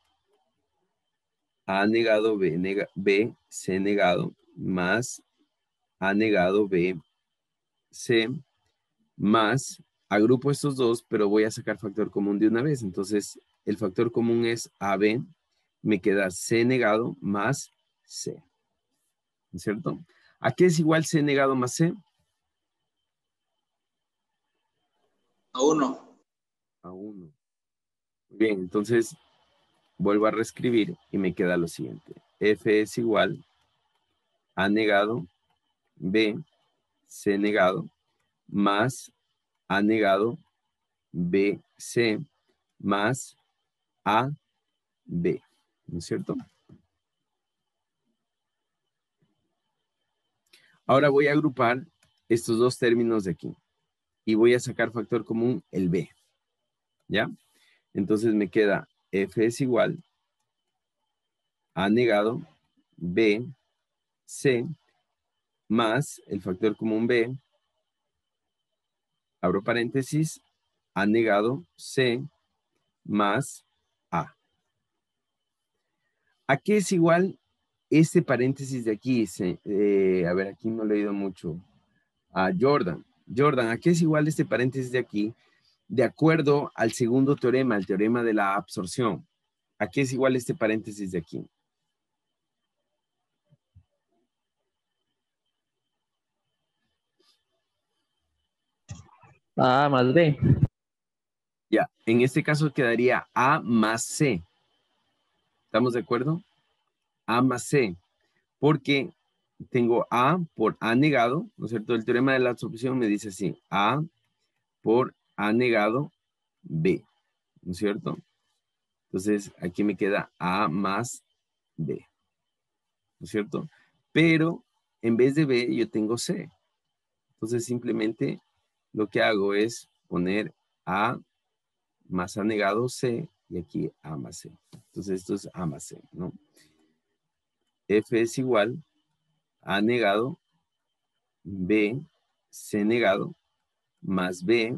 Speaker 1: A negado, B, C negado, más A negado, B, C, más, agrupo estos dos, pero voy a sacar factor común de una vez. Entonces, el factor común es AB, me queda C negado más C. ¿No es cierto? ¿A qué es igual C negado más C?
Speaker 4: A 1.
Speaker 1: A 1. Bien, entonces vuelvo a reescribir y me queda lo siguiente. F es igual A negado, B, C negado, más A negado, B, C, más A, B. ¿No es cierto? Ahora voy a agrupar estos dos términos de aquí. Y voy a sacar factor común el B. ¿Ya? Entonces me queda F es igual A negado, B, C, más el factor común B, abro paréntesis, A negado, C, más A. ¿A qué es igual este paréntesis de aquí? A ver, aquí no lo he leído mucho. A Jordan. Jordan, ¿a qué es igual este paréntesis de aquí? De acuerdo al segundo teorema, el teorema de la absorción. ¿A qué es igual este paréntesis de aquí?
Speaker 6: A más B.
Speaker 1: Ya, en este caso quedaría A más C. ¿Estamos de acuerdo? A más C. Porque tengo A por A negado, ¿no es cierto? El teorema de la absorción me dice así, A por A negado B, ¿no es cierto? Entonces, aquí me queda A más B, ¿no es cierto? Pero en vez de B, yo tengo C. Entonces, simplemente lo que hago es poner A más A negado C y aquí A más C. Entonces, esto es A más C, ¿no? F es igual a negado B, C negado, más B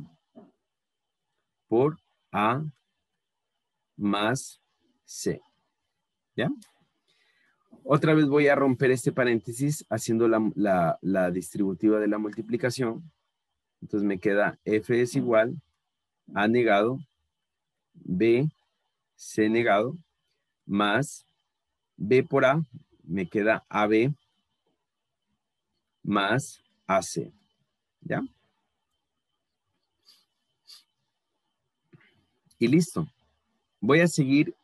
Speaker 1: por A más C. ¿Ya? Otra vez voy a romper este paréntesis haciendo la distributiva de la multiplicación. Entonces me queda F es igual a negado B, C negado, más B por A, me queda AB más AC. ¿Ya? Y listo. Voy a seguir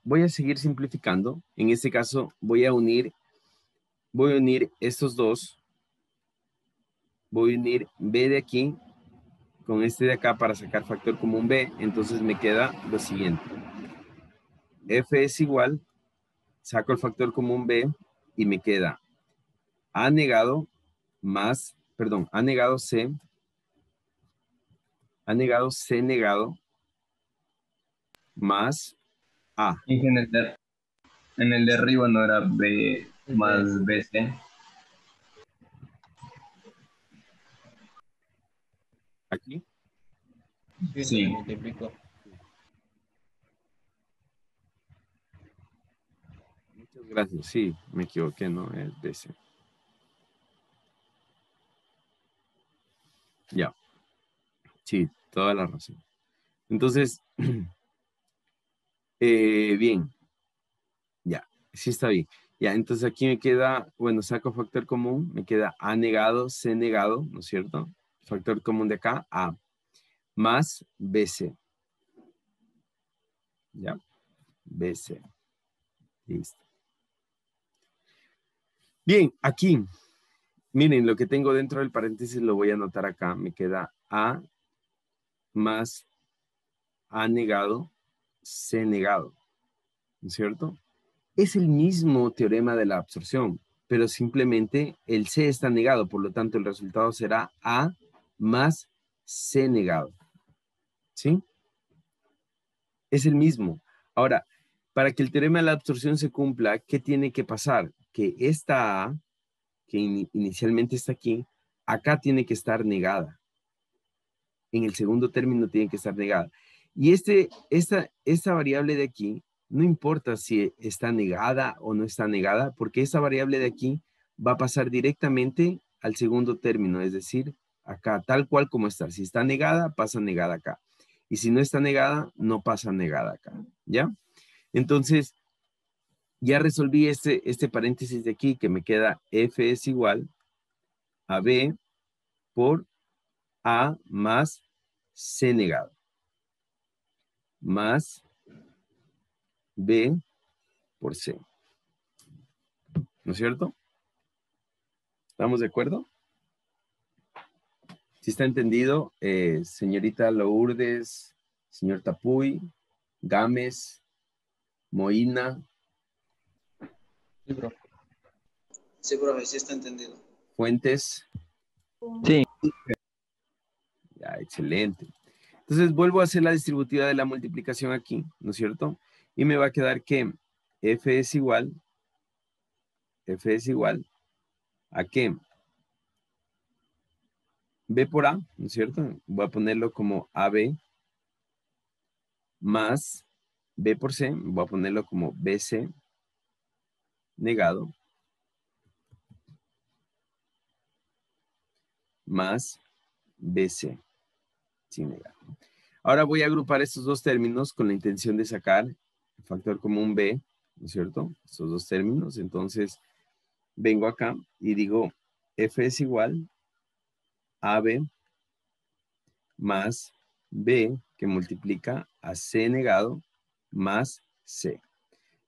Speaker 1: simplificando. En este caso voy a unir estos dos. Voy a unir B de aquí con este de acá para sacar factor común B. Entonces me queda lo siguiente. F es igual, saco el factor común B y me queda A negado más, perdón, A negado C negado más A.
Speaker 5: Y en el de arriba no era B más BC.
Speaker 1: Aquí.
Speaker 5: Sí.
Speaker 2: Multiplico.
Speaker 1: Muchas gracias. Sí, me equivoqué, ¿no? Es BC. Ya. Sí, toda la razón. Entonces, bien. Ya, sí está bien. Ya, entonces aquí me queda, bueno, saco factor común, me queda A negado, C negado, ¿no es cierto? Factor común de acá, A, más BC. Ya, BC. Listo. Bien, aquí, miren, lo que tengo dentro del paréntesis lo voy a anotar acá. Me queda A más A negado, C negado, ¿no es cierto? Es el mismo teorema de la absorción, pero simplemente el C está negado, por lo tanto el resultado será A más C negado. ¿Sí? Es el mismo. Ahora, para que el teorema de la absorción se cumpla, ¿qué tiene que pasar? Que esta A, que inicialmente está aquí, acá tiene que estar negada. En el segundo término tiene que estar negada. Y esta variable de aquí, no importa si está negada o no está negada, porque esta variable de aquí va a pasar directamente al segundo término, es decir, acá, tal cual como está. Si está negada, pasa negada acá. Y si no está negada, no pasa negada acá. ¿Ya? Entonces, ya resolví este paréntesis de aquí, que me queda F es igual a B por A más C negado. Más B por C. ¿No es cierto? ¿Estamos de acuerdo? ¿Sí está entendido? Señorita Lourdes, señor Tapuy, Gámez, Moina,
Speaker 2: Sí, bro.
Speaker 4: Sí, profe, sí está entendido.
Speaker 1: Fuentes.
Speaker 6: Sí.
Speaker 1: Ya, excelente. Entonces vuelvo a hacer la distributiva de la multiplicación aquí, ¿no es cierto? Y me va a quedar que F es igual a qué? B por A, ¿no es cierto? Voy a ponerlo como AB más B por C, voy a ponerlo como BC negado más BC sin negar. Ahora voy a agrupar estos dos términos con la intención de sacar el factor común B, ¿no es cierto? Estos dos términos. Entonces, vengo acá y digo F es igual a B más B, que multiplica a C negado, más C.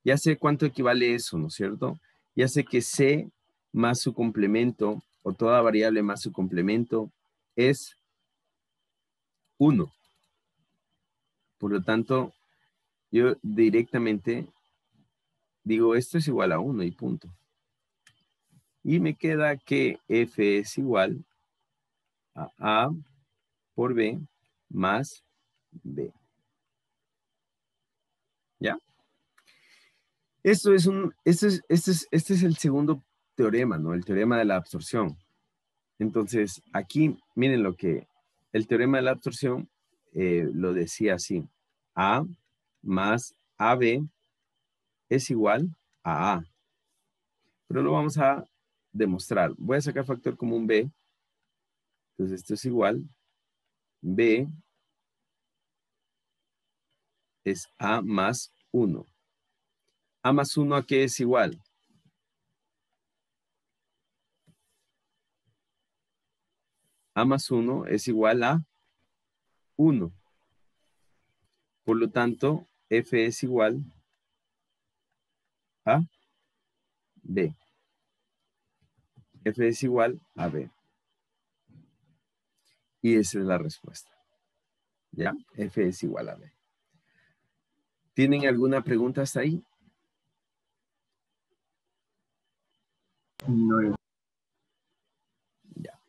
Speaker 1: Ya sé cuánto equivale eso, ¿no es cierto? Ya sé que C más su complemento, o toda variable más su complemento, es 1. Por lo tanto, yo directamente digo, esto es igual a 1 y punto. Y me queda que F es igual a A por B más B. ¿Ya? Este es el segundo teorema, ¿no? El teorema de la absorción. Entonces, aquí, miren lo que el teorema de la absorción lo decía así. A más AB es igual a A. Pero lo vamos a demostrar. Voy a sacar factor común B. Entonces, esto es igual. B es A más 1. A más 1, ¿a qué es igual? A más 1 es igual a 1. Por lo tanto, F es igual a B. F es igual a B. Y esa es la respuesta. ¿Ya? F es igual a B. ¿Tienen alguna pregunta hasta ahí?
Speaker 5: No,
Speaker 1: Ya.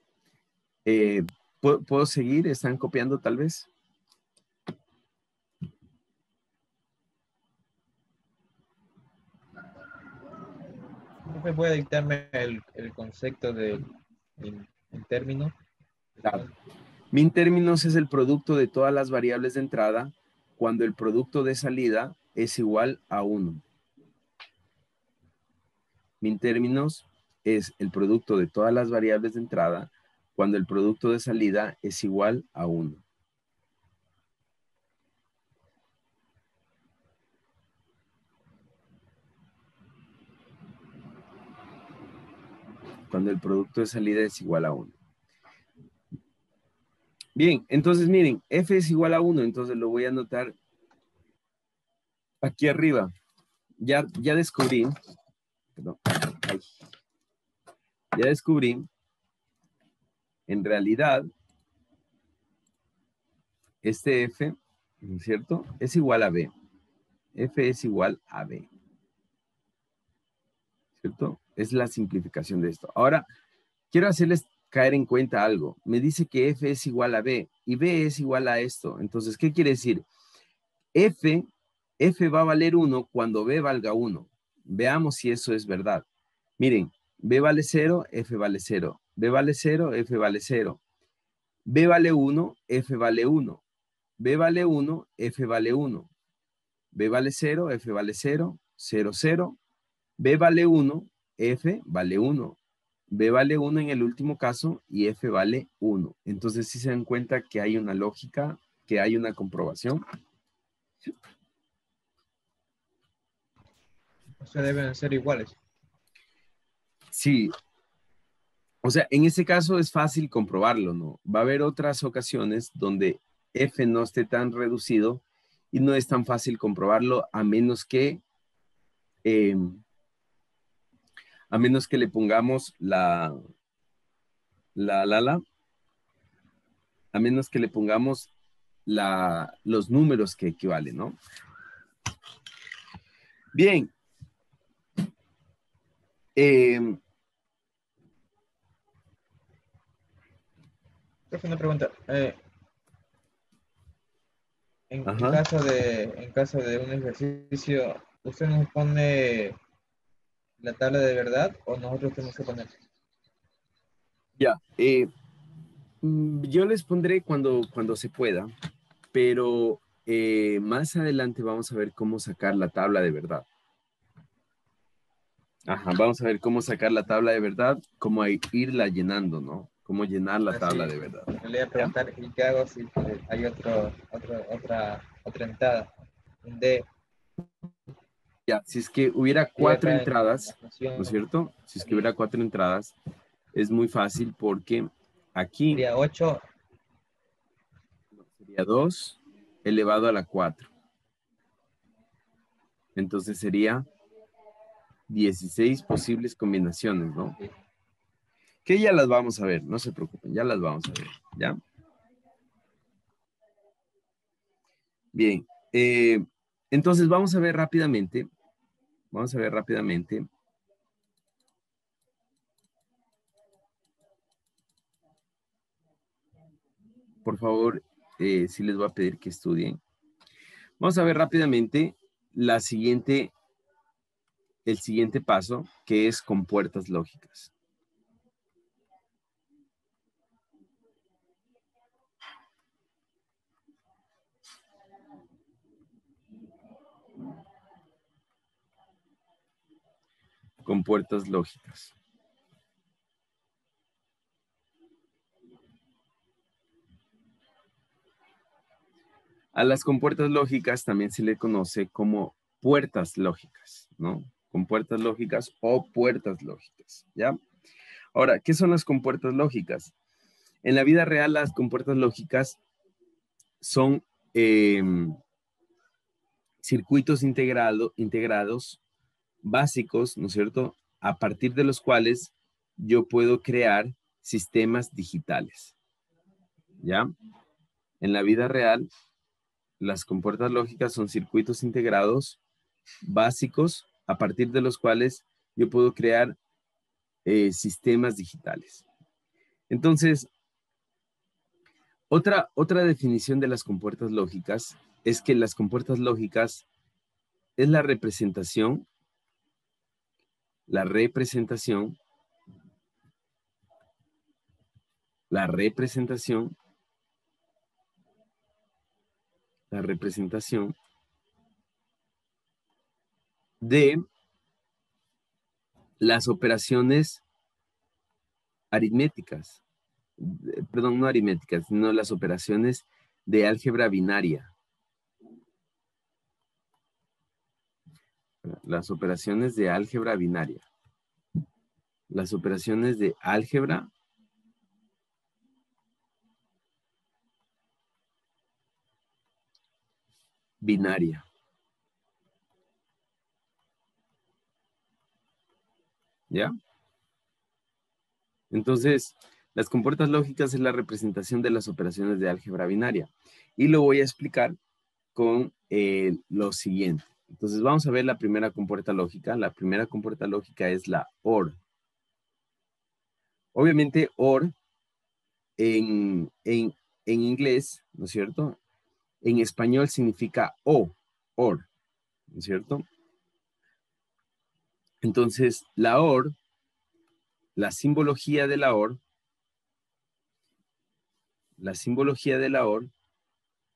Speaker 1: ¿Puedo seguir? ¿Están copiando tal vez?
Speaker 2: ¿Profe, puede dictarme el concepto del término?
Speaker 1: Claro. Min términos es el producto de todas las variables de entrada cuando el producto de salida es igual a 1. Min términos es el producto de todas las variables de entrada cuando el producto de salida es igual a 1. Cuando el producto de salida es igual a 1. Bien, entonces miren, F es igual a 1, entonces lo voy a anotar aquí arriba. Ya descubrí, perdón, ay, ya descubrí, en realidad, este F, ¿no es cierto? Es igual a B. F es igual a B. ¿Cierto? Es la simplificación de esto. Ahora, quiero hacerles caer en cuenta algo. Me dice que F es igual a B y B es igual a esto. Entonces, ¿qué quiere decir? F va a valer 1 cuando B valga 1. Veamos si eso es verdad. Miren, B vale 0, F vale 0. B vale 0, F vale 0. B vale 1, F vale 1. B vale 1, F vale 1. B vale 0, F vale 0, 0, 0. B vale 1, F vale 1. B vale 1 en el último caso y F vale 1. Entonces, si se dan cuenta que hay una lógica, que hay una comprobación.
Speaker 2: O sea, deben ser iguales.
Speaker 1: Sí. O sea, en ese caso es fácil comprobarlo, ¿no? Va a haber otras ocasiones donde F no esté tan reducido y no es tan fácil comprobarlo a menos que le pongamos a menos que le pongamos los números que equivalen, ¿no? Bien.
Speaker 2: Profe, una pregunta. En
Speaker 1: Ajá.
Speaker 2: caso de un ejercicio, ¿usted nos pone la tabla de verdad o nosotros tenemos que poner?
Speaker 1: Ya. Yo les pondré cuando se pueda, pero más adelante vamos a ver cómo sacar la tabla de verdad. Ajá, vamos a ver cómo sacar la tabla de verdad, cómo irla llenando, ¿no? Cómo llenar la tabla de verdad.
Speaker 2: Le voy a preguntar, ¿y qué hago si hay otra entrada? Un D.
Speaker 1: Ya, si es que hubiera
Speaker 2: Y
Speaker 1: 4
Speaker 2: acá en
Speaker 1: entradas,
Speaker 2: la función
Speaker 1: ¿no es cierto? Si es que hubiera 4 entradas, es muy fácil porque aquí,
Speaker 2: sería 8.
Speaker 1: a 2 elevado a la 4. Entonces sería 16 posibles combinaciones, ¿no? Que ya las vamos a ver, no se preocupen, ya las vamos a ver, ¿ya? Bien, entonces vamos a ver rápidamente, por favor, sí les voy a pedir que estudien. Vamos a ver rápidamente el siguiente paso, que es compuertas lógicas. Compuertas lógicas. A las compuertas lógicas también se le conoce como puertas lógicas, ¿no? Compuertas lógicas o puertas lógicas, ¿ya? Ahora, ¿qué son las compuertas lógicas? En la vida real, las compuertas lógicas son circuitos integrados básicos, ¿no es cierto? A partir de los cuales yo puedo crear sistemas digitales, ¿ya? En la vida real, las compuertas lógicas son circuitos integrados básicos a partir de los cuales yo puedo crear sistemas digitales. Entonces, otra definición de las compuertas lógicas es que las compuertas lógicas es la representación de las operaciones aritméticas, perdón, no aritméticas, sino las operaciones de álgebra binaria. Las operaciones de álgebra binaria. Las operaciones de álgebra binaria. ¿Ya? Entonces, las compuertas lógicas es la representación de las operaciones de álgebra binaria. Y lo voy a explicar con lo siguiente. Entonces, vamos a ver la primera compuerta lógica. La primera compuerta lógica es la OR. Obviamente, OR en inglés, ¿no es cierto? En español significa O, OR, ¿no es cierto? Entonces, la OR, la simbología de la OR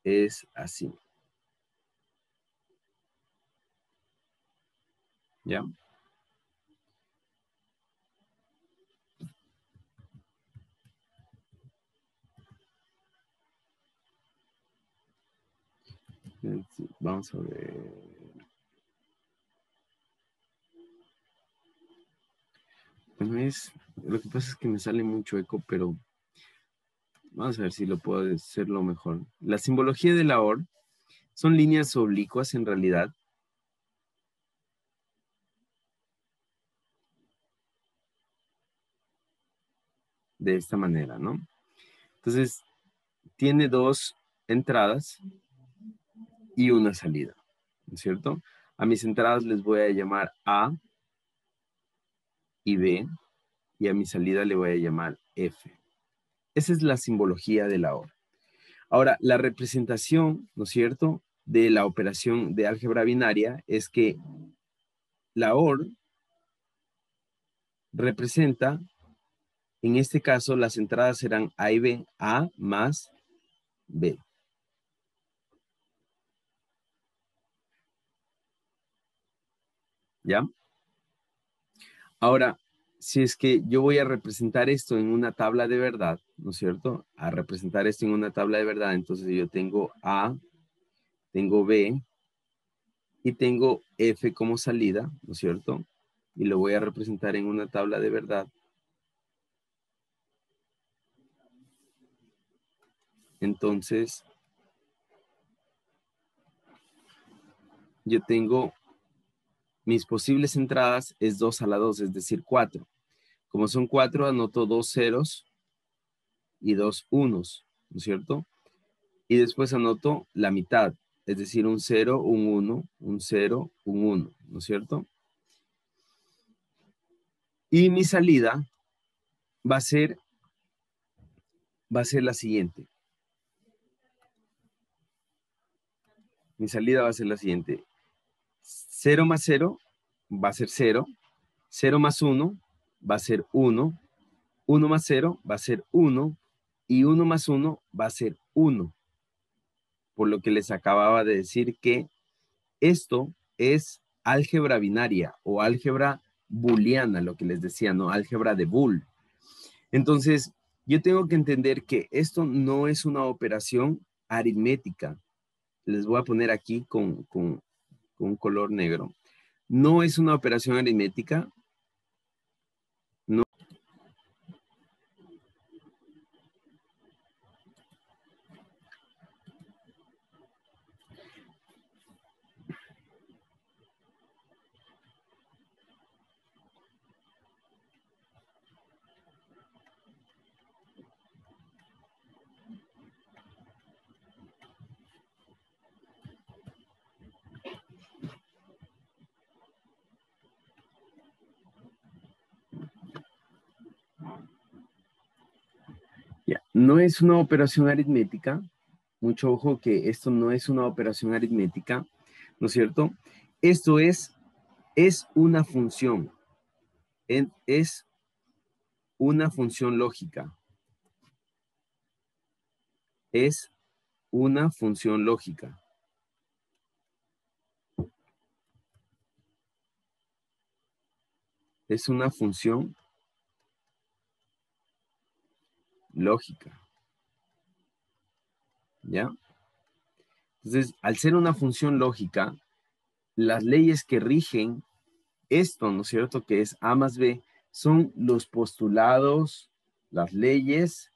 Speaker 1: es así. ¿Ya? Vamos a ver. Bueno, lo que pasa es que me sale mucho eco, pero vamos a ver si lo puedo hacerlo mejor. La simbología de la OR son líneas oblicuas en realidad. De esta manera, ¿no? Entonces, tiene dos entradas y una salida, ¿no es cierto? A mis entradas les voy a llamar A y B, y a mi salida le voy a llamar F. Esa es la simbología de la OR. Ahora, la representación, ¿no es cierto?, de la operación de álgebra binaria es que la OR representa, en este caso, las entradas serán A y B, A más B. ¿Ya? Ahora, si es que yo voy a representar esto en una tabla de verdad, ¿no es cierto? A representar esto en una tabla de verdad, entonces yo tengo A, tengo B y tengo F como salida, ¿no es cierto? Y lo voy a representar en una tabla de verdad. Entonces, yo tengo mis posibles entradas es 2 a la 2, es decir, 4. Como son 4, anoto 2 ceros y 2 unos, ¿no es cierto? Y después anoto la mitad, es decir, un 0, un 1, un 0, un 1, ¿no es cierto? Y mi salida va a ser la siguiente. Mi salida va a ser la siguiente. 0 más 0 va a ser 0. 0 más 1 va a ser 1. 1 más 0 va a ser 1. Y 1 más 1 va a ser 1. Por lo que les acababa de decir que esto es álgebra binaria o álgebra booleana, lo que les decía, ¿no? Álgebra de Boole. Entonces, yo tengo que entender que esto no es una operación aritmética. Les voy a poner aquí con un color negro. No es una operación aritmética. No. No es una operación aritmética. Mucho ojo que esto no es una operación aritmética, ¿no es cierto? Esto es una función. Es una función lógica. Es una función lógica. Es una función lógica. ¿Ya? Entonces, al ser una función lógica, las leyes que rigen esto, ¿no es cierto? Que es A más B, son los postulados, las leyes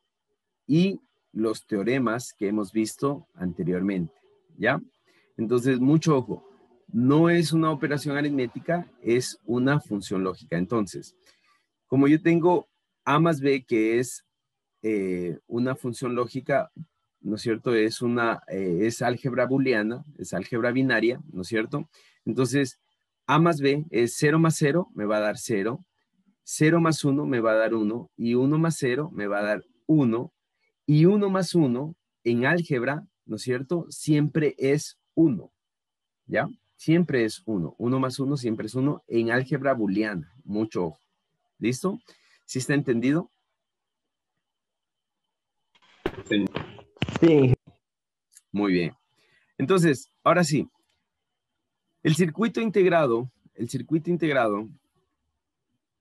Speaker 1: y los teoremas que hemos visto anteriormente, ¿ya? Entonces, mucho ojo, no es una operación aritmética, es una función lógica. Entonces, como yo tengo A más B, que es una función lógica, ¿no es cierto? Es álgebra booleana, es álgebra binaria, ¿no es cierto? Entonces, A más B es 0 más 0, me va a dar 0. 0 más 1 me va a dar 1. Y 1 más 0 me va a dar 1. Y 1 más 1 en álgebra, ¿no es cierto? Siempre es 1, ¿ya? Siempre es 1. 1 más 1 siempre es 1 en álgebra booleana. Mucho ojo. ¿Listo? ¿Sí está entendido?
Speaker 5: Sí.
Speaker 6: Sí.
Speaker 1: Muy bien. Entonces, ahora sí, el circuito integrado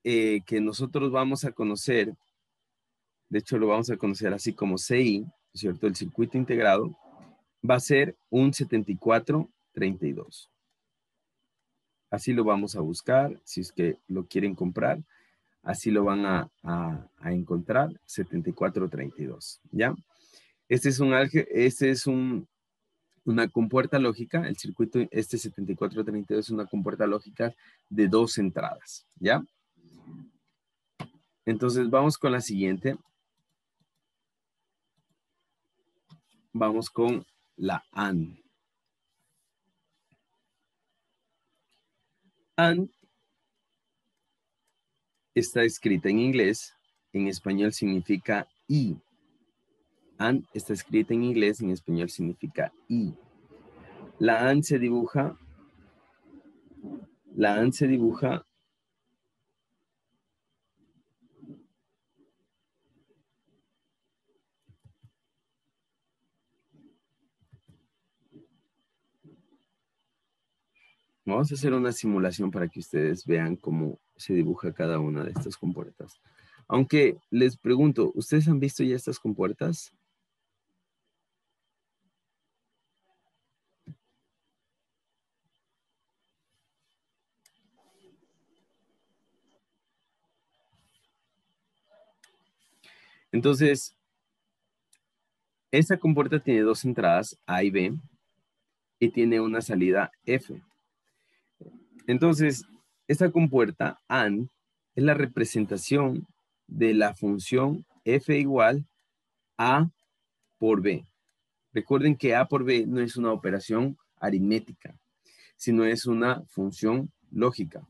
Speaker 1: que nosotros vamos a conocer, de hecho lo vamos a conocer así como CI, ¿cierto? El circuito integrado va a ser un 7432. Así lo vamos a buscar, si es que lo quieren comprar, así lo van a encontrar, 7432, ¿ya? Este es una compuerta lógica, el circuito, este 7432 es una compuerta lógica de 2 entradas, ¿ya? Entonces vamos con la siguiente. Vamos con la AND. AND está escrita en inglés, en español significa y. AND está escrita en inglés, en español significa y. La AND se dibuja vamos a hacer una simulación para que ustedes vean cómo se dibuja cada una de estas compuertas. Aunque les pregunto, ¿ustedes han visto ya estas compuertas? Entonces, esta compuerta tiene 2 entradas, A y B, y tiene una salida F. Entonces, esta compuerta AND es la representación de la función f igual a por b. Recuerden que a por b no es una operación aritmética, sino es una función lógica.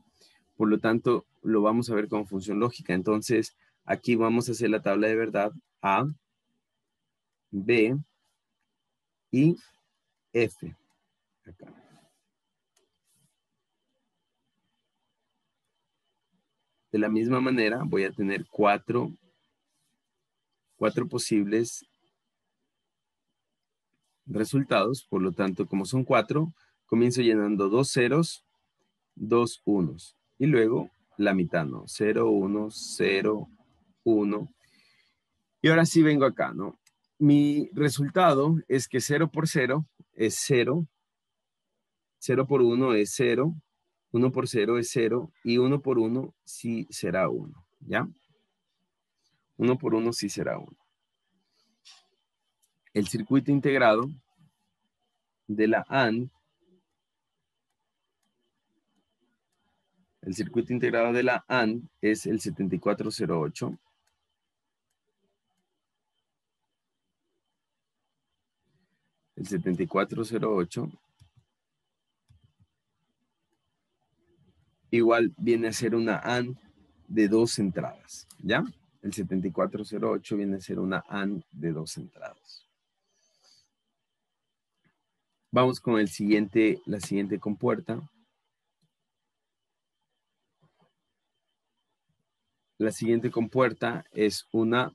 Speaker 1: Por lo tanto, lo vamos a ver como función lógica. Entonces, aquí vamos a hacer la tabla de verdad a, b y f. Acá. De la misma manera, voy a tener cuatro posibles resultados. Por lo tanto, como son 4, comienzo llenando 2 ceros, 2 unos. Y luego la mitad, ¿no? 0, 1, 0, 1. Y ahora sí vengo acá, ¿no? Mi resultado es que 0 por 0 es 0. 0 por 1 es 0. 1 por 0 es 0. Y 1 por 1 sí será 1. ¿Ya? 1 por 1 sí será 1. El circuito integrado de la AND, es el 7408. El 7408 igual viene a ser una AND de 2 entradas, ¿ya? El 7408 viene a ser una AND de 2 entradas. Vamos con la siguiente compuerta. La siguiente compuerta es una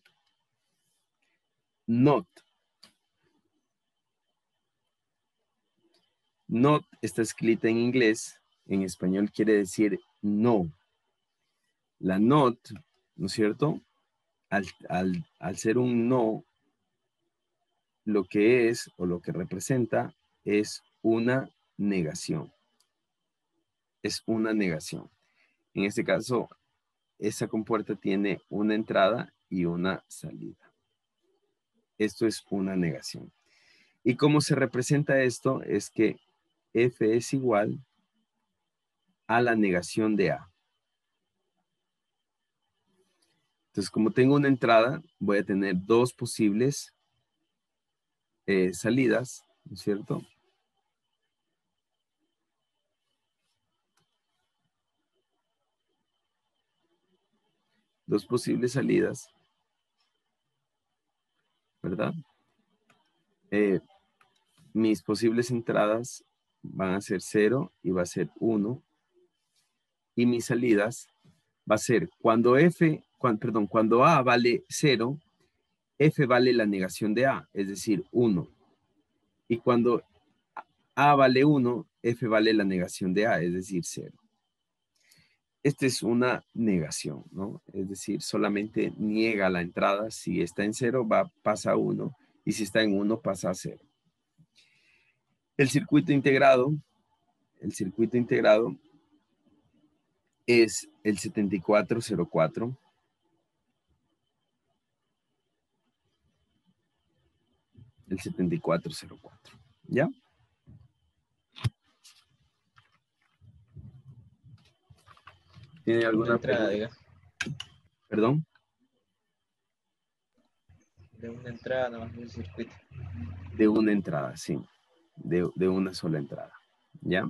Speaker 1: NOT. NOT está escrita en inglés, en español quiere decir no. La NOT, ¿no es cierto? Al ser un no, lo que es o lo que representa es una negación. Es una negación. En este caso, esa compuerta tiene una entrada y una salida. Esto es una negación. ¿Y cómo se representa esto? Es que F es igual a la negación de A. Entonces, como tengo una entrada, voy a tener dos posibles salidas, ¿no es cierto? Dos posibles salidas, ¿verdad? Mis posibles entradas van a ser 0 y va a ser 1. Y mis salidas va a ser cuando A vale 0, F vale la negación de A, es decir, 1. Y cuando A vale 1, F vale la negación de A, es decir, 0. Esta es una negación, ¿no? Es decir, solamente niega la entrada. Si está en 0, pasa a 1. Y si está en 1, pasa a 0. El circuito integrado es el 7404. El 7404. ¿Ya? ¿Tiene alguna
Speaker 2: entrada,
Speaker 1: pregunta?
Speaker 2: diga.
Speaker 1: ¿Perdón?
Speaker 2: De una entrada nomás del circuito.
Speaker 1: De una entrada, sí. De una sola entrada. ¿Ya?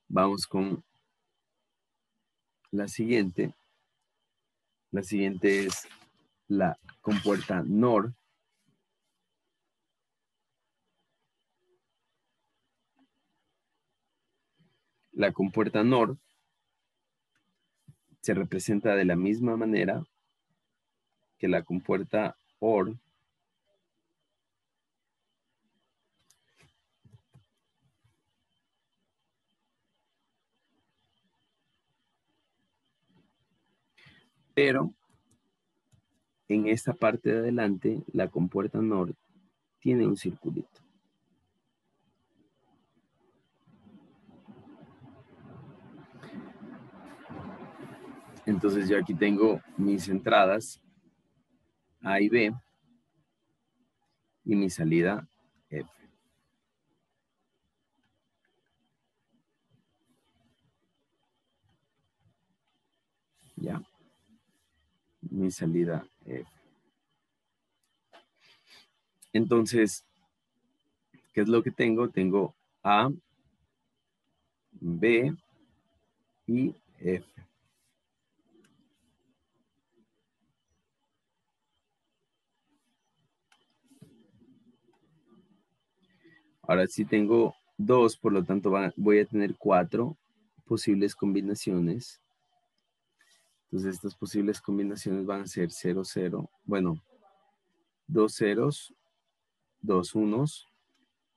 Speaker 1: Vamos con la siguiente. La siguiente es la compuerta NOR. La compuerta NOR se representa de la misma manera que la compuerta OR. Pero en esta parte de adelante, la compuerta NOR tiene un circulito. Entonces yo aquí tengo mis entradas A y B y mi salida F. Ya. Mi salida F. Entonces, ¿qué es lo que tengo? Tengo A, B y F. Ahora sí tengo 2, por lo tanto voy a tener 4 posibles combinaciones. Entonces estas posibles combinaciones van a ser 0, 0. Bueno, 2 ceros, 2 unos,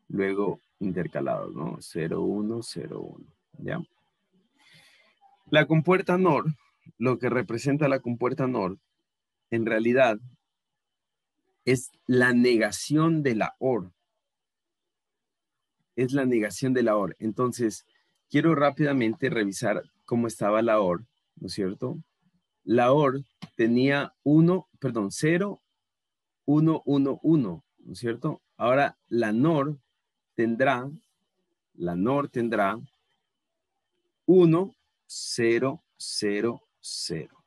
Speaker 1: luego intercalados, ¿no? 0, 1, 0, 1. ¿Ya? La compuerta NOR, lo que representa la compuerta NOR, en realidad es la negación de la OR. Es la negación de la OR. Entonces, quiero rápidamente revisar cómo estaba la OR, ¿no es cierto? La OR tenía 0, 1, 1, 1, ¿no es cierto? Ahora la NOR tendrá 1, 0, 0, 0.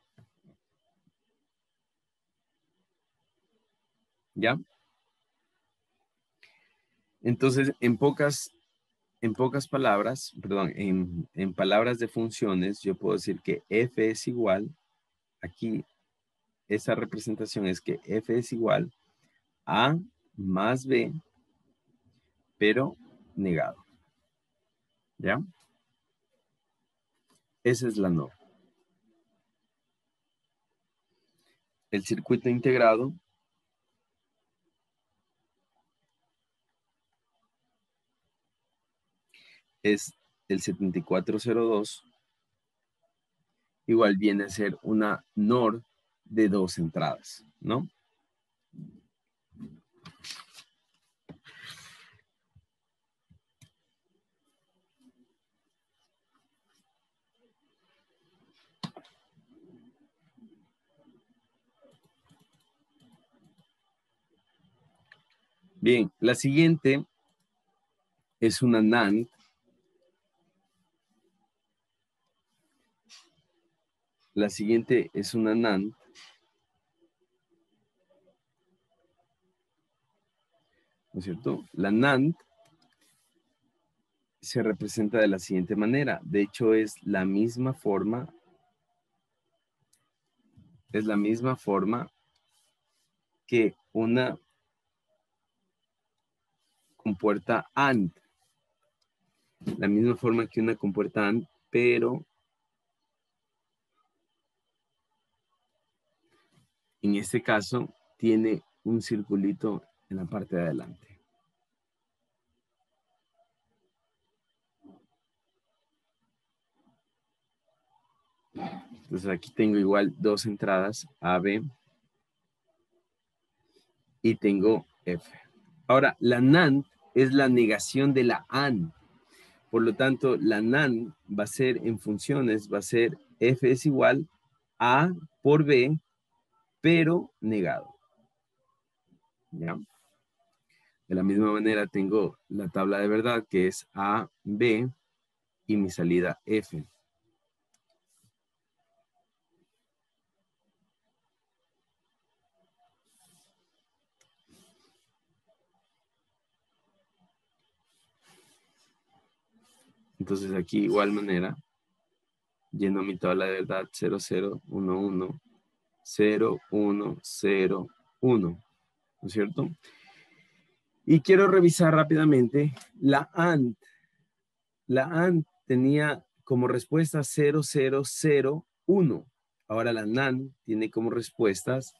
Speaker 1: ¿Ya? Entonces, en pocas palabras, perdón, en palabras de funciones, yo puedo decir que F es igual, aquí, esa representación es que F es igual a más B, pero negado. ¿Ya? Esa es la NOR. El circuito integrado es el 7402. Igual viene a ser una NOR de 2 entradas, ¿no? Bien, la siguiente es una NAND. La siguiente es una NAND. ¿No es cierto? La NAND se representa de la siguiente manera. De hecho, es la misma forma. Es la misma forma que una compuerta AND. La misma forma que una compuerta AND, pero en este caso tiene un circulito en la parte de adelante. Entonces aquí tengo igual 2 entradas, A, B, y tengo F. Ahora, la NAND es la negación de la AND. Por lo tanto, la NAND va a ser en funciones, va a ser F es igual a por B, pero negado. ¿Ya? De la misma manera tengo la tabla de verdad que es A, B y mi salida F. Entonces aquí igual manera, lleno mi tabla de verdad 0, 0, 1, 1, 0, 1, 0, 1. ¿No es cierto? Y quiero revisar rápidamente la AND. La AND tenía como respuesta 0, 0, 0, 1. Ahora la NAND tiene como respuestas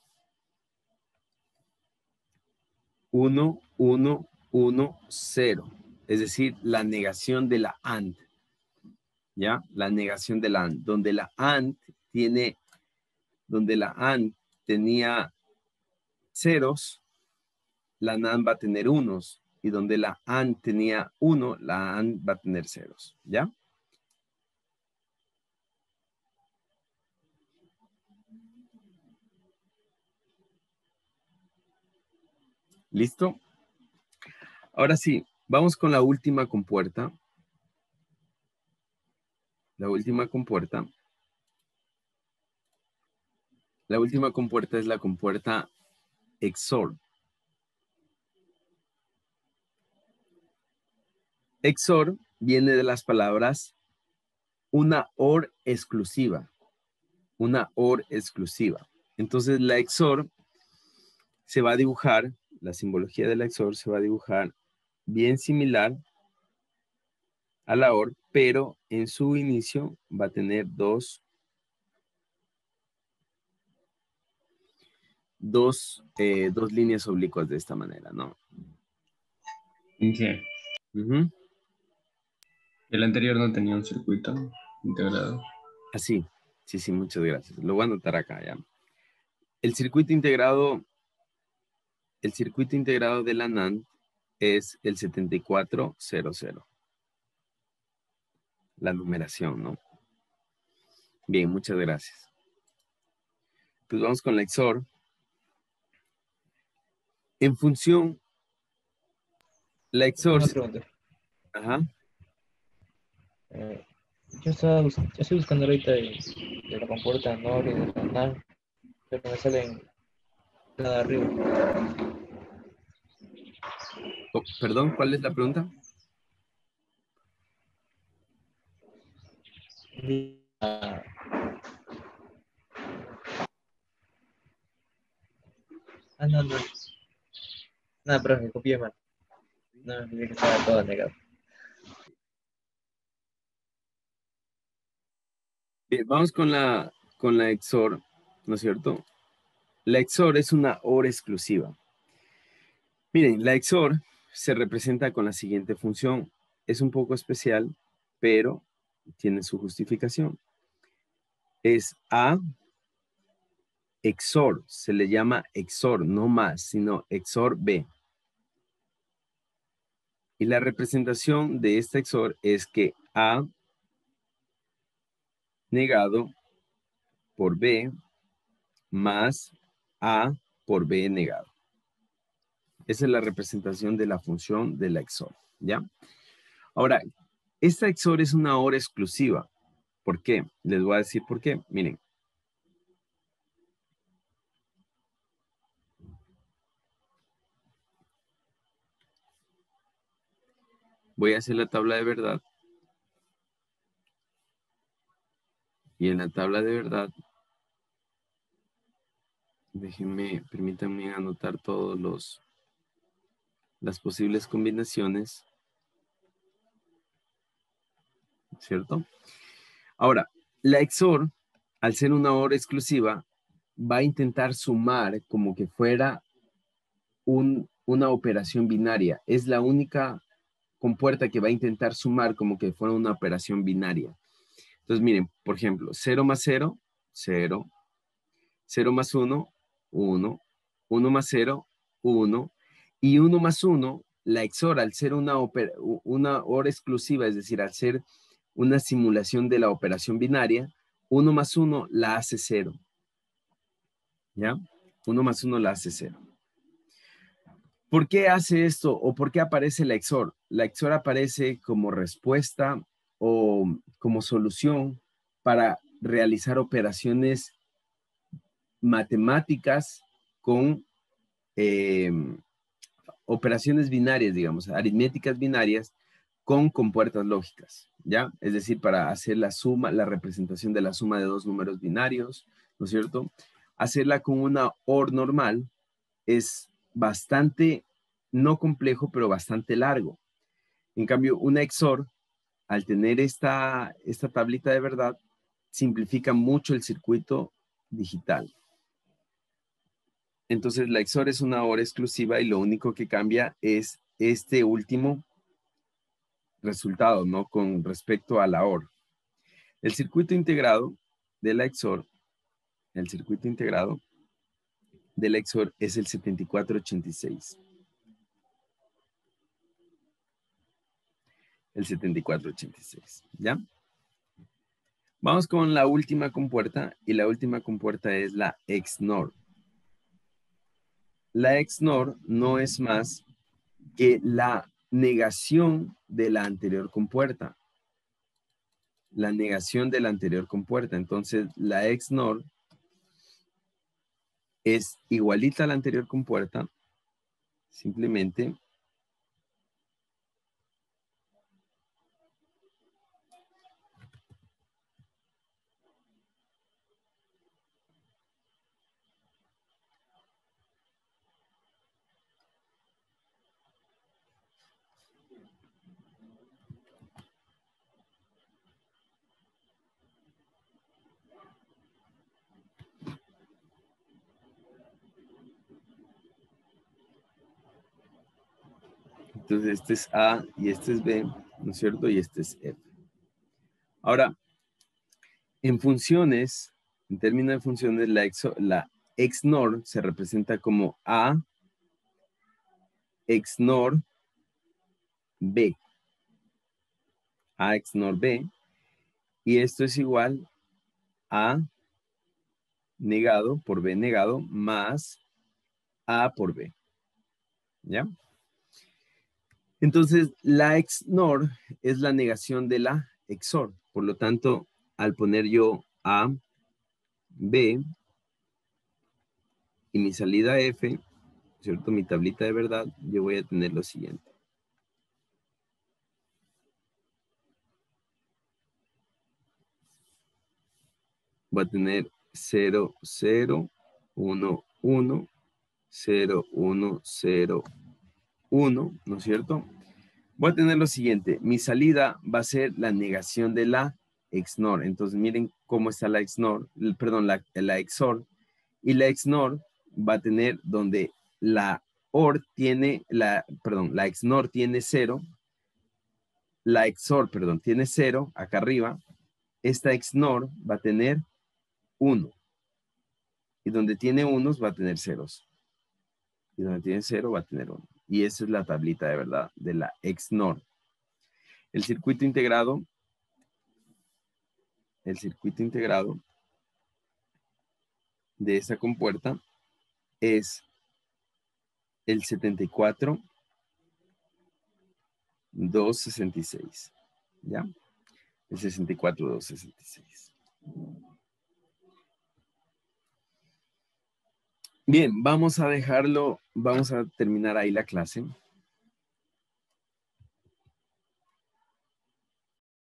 Speaker 1: 1, 1, 1, 0. Es decir, la negación de la AND. ¿Ya? La negación de la AND. Donde la AND tenía ceros, la NAND va a tener unos. Y donde la AND tenía 1, la AND va a tener ceros. ¿Ya? ¿Listo? Ahora sí, vamos con la última compuerta. La última compuerta La última compuerta es la compuerta XOR. XOR viene de las palabras una OR exclusiva. Una OR exclusiva. Entonces la XOR se va a dibujar, la simbología de la XOR se va a dibujar bien similar a la OR, pero en su inicio va a tener dos líneas oblicuas de esta manera, ¿no?
Speaker 5: Sí.
Speaker 1: Ujú.
Speaker 5: El anterior no tenía un circuito integrado.
Speaker 1: Así. Sí, muchas gracias. Lo voy a anotar acá ya. El circuito integrado de la NAND es el 7400. La numeración, ¿no? Bien, muchas gracias. Pues vamos con la XOR. En función, la XOR...
Speaker 2: Una pregunta.
Speaker 1: Ajá.
Speaker 2: Yo estoy buscando ahorita de la compuerta NOR y de la NAND, pero me salen nada arriba.
Speaker 1: Oh, perdón, ¿cuál es la pregunta?
Speaker 2: Ah, no. Nada, pero me copié mal. No, me que estaba todo negado.
Speaker 1: Bien, vamos con la XOR, ¿no es cierto? La XOR es una OR exclusiva. Miren, la XOR se representa con la siguiente función. Es un poco especial, pero tiene su justificación. Es A XOR, se le llama XOR, no más, sino XOR B. Y la representación de esta XOR es que A negado por B más A por B negado. Esa es la representación de la función de la XOR, ¿ya? Ahora, esta XOR es una OR exclusiva. ¿Por qué? Les voy a decir por qué. Miren. Voy a hacer la tabla de verdad. Y en la tabla de verdad, permítanme anotar todos las posibles combinaciones. ¿Cierto? Ahora, la XOR, al ser una OR exclusiva, va a intentar sumar como que fuera una operación binaria. Es la única compuerta que va a intentar sumar como que fuera una operación binaria. Entonces, miren, por ejemplo, 0 más 0, 0. 0 más 1, 1. 1 más 0, 1. Y 1 más 1, la XOR, al ser una OR exclusiva, es decir, al ser una simulación de la operación binaria, 1 más 1 la hace 0. ¿Ya? 1 más 1 la hace 0. ¿Por qué hace esto o por qué aparece la XOR? La XOR aparece como respuesta o como solución para realizar operaciones matemáticas con operaciones binarias, digamos, aritméticas binarias con compuertas lógicas, ¿ya? Es decir, para hacer la suma, la representación de la suma de dos números binarios, ¿no es cierto? Hacerla con una OR normal es bastante, no complejo, pero bastante largo. En cambio, una XOR, al tener esta tablita de verdad, simplifica mucho el circuito digital. Entonces, la XOR es una OR exclusiva y lo único que cambia es este último resultado, ¿no? Con respecto a la OR. El circuito integrado de la XOR, el circuito integrado de la XOR es el 7486. El 7486, ¿ya? Vamos con la última compuerta y la última compuerta es la XNOR. La XNOR no es más que la negación de la anterior compuerta. La negación de la anterior compuerta. Entonces, la XNOR es igualita a la anterior compuerta, simplemente entonces este es A y este es B, ¿no es cierto? Y este es F. Ahora, en funciones, en términos de funciones, la XNOR se representa como A XNOR B. A XNOR B. Y esto es igual a negado por B negado más A por B. ¿Ya? Entonces, la XNOR es la negación de la XOR. Por lo tanto, al poner yo A, B y mi salida F, ¿cierto? Mi tablita de verdad, yo voy a tener lo siguiente. Voy a tener 0, 0, 1, 1, 0, 1, 0, 1, ¿no es cierto? Voy a tener lo siguiente. Mi salida va a ser la negación de la XNOR. Entonces, miren cómo está la XNOR, perdón, la XOR. Y la XNOR va a tener donde la OR tiene, la XNOR tiene 0. La XOR, perdón, tiene 0 acá arriba. Esta XNOR va a tener 1. Y donde tiene unos va a tener ceros. Y donde tiene 0 va a tener 1. Y esa es la tablita de verdad de la XNOR. El circuito integrado de esta compuerta es el 74.266. ¿Ya? El 64.266. Bien, vamos a dejarlo, vamos a terminar ahí la clase.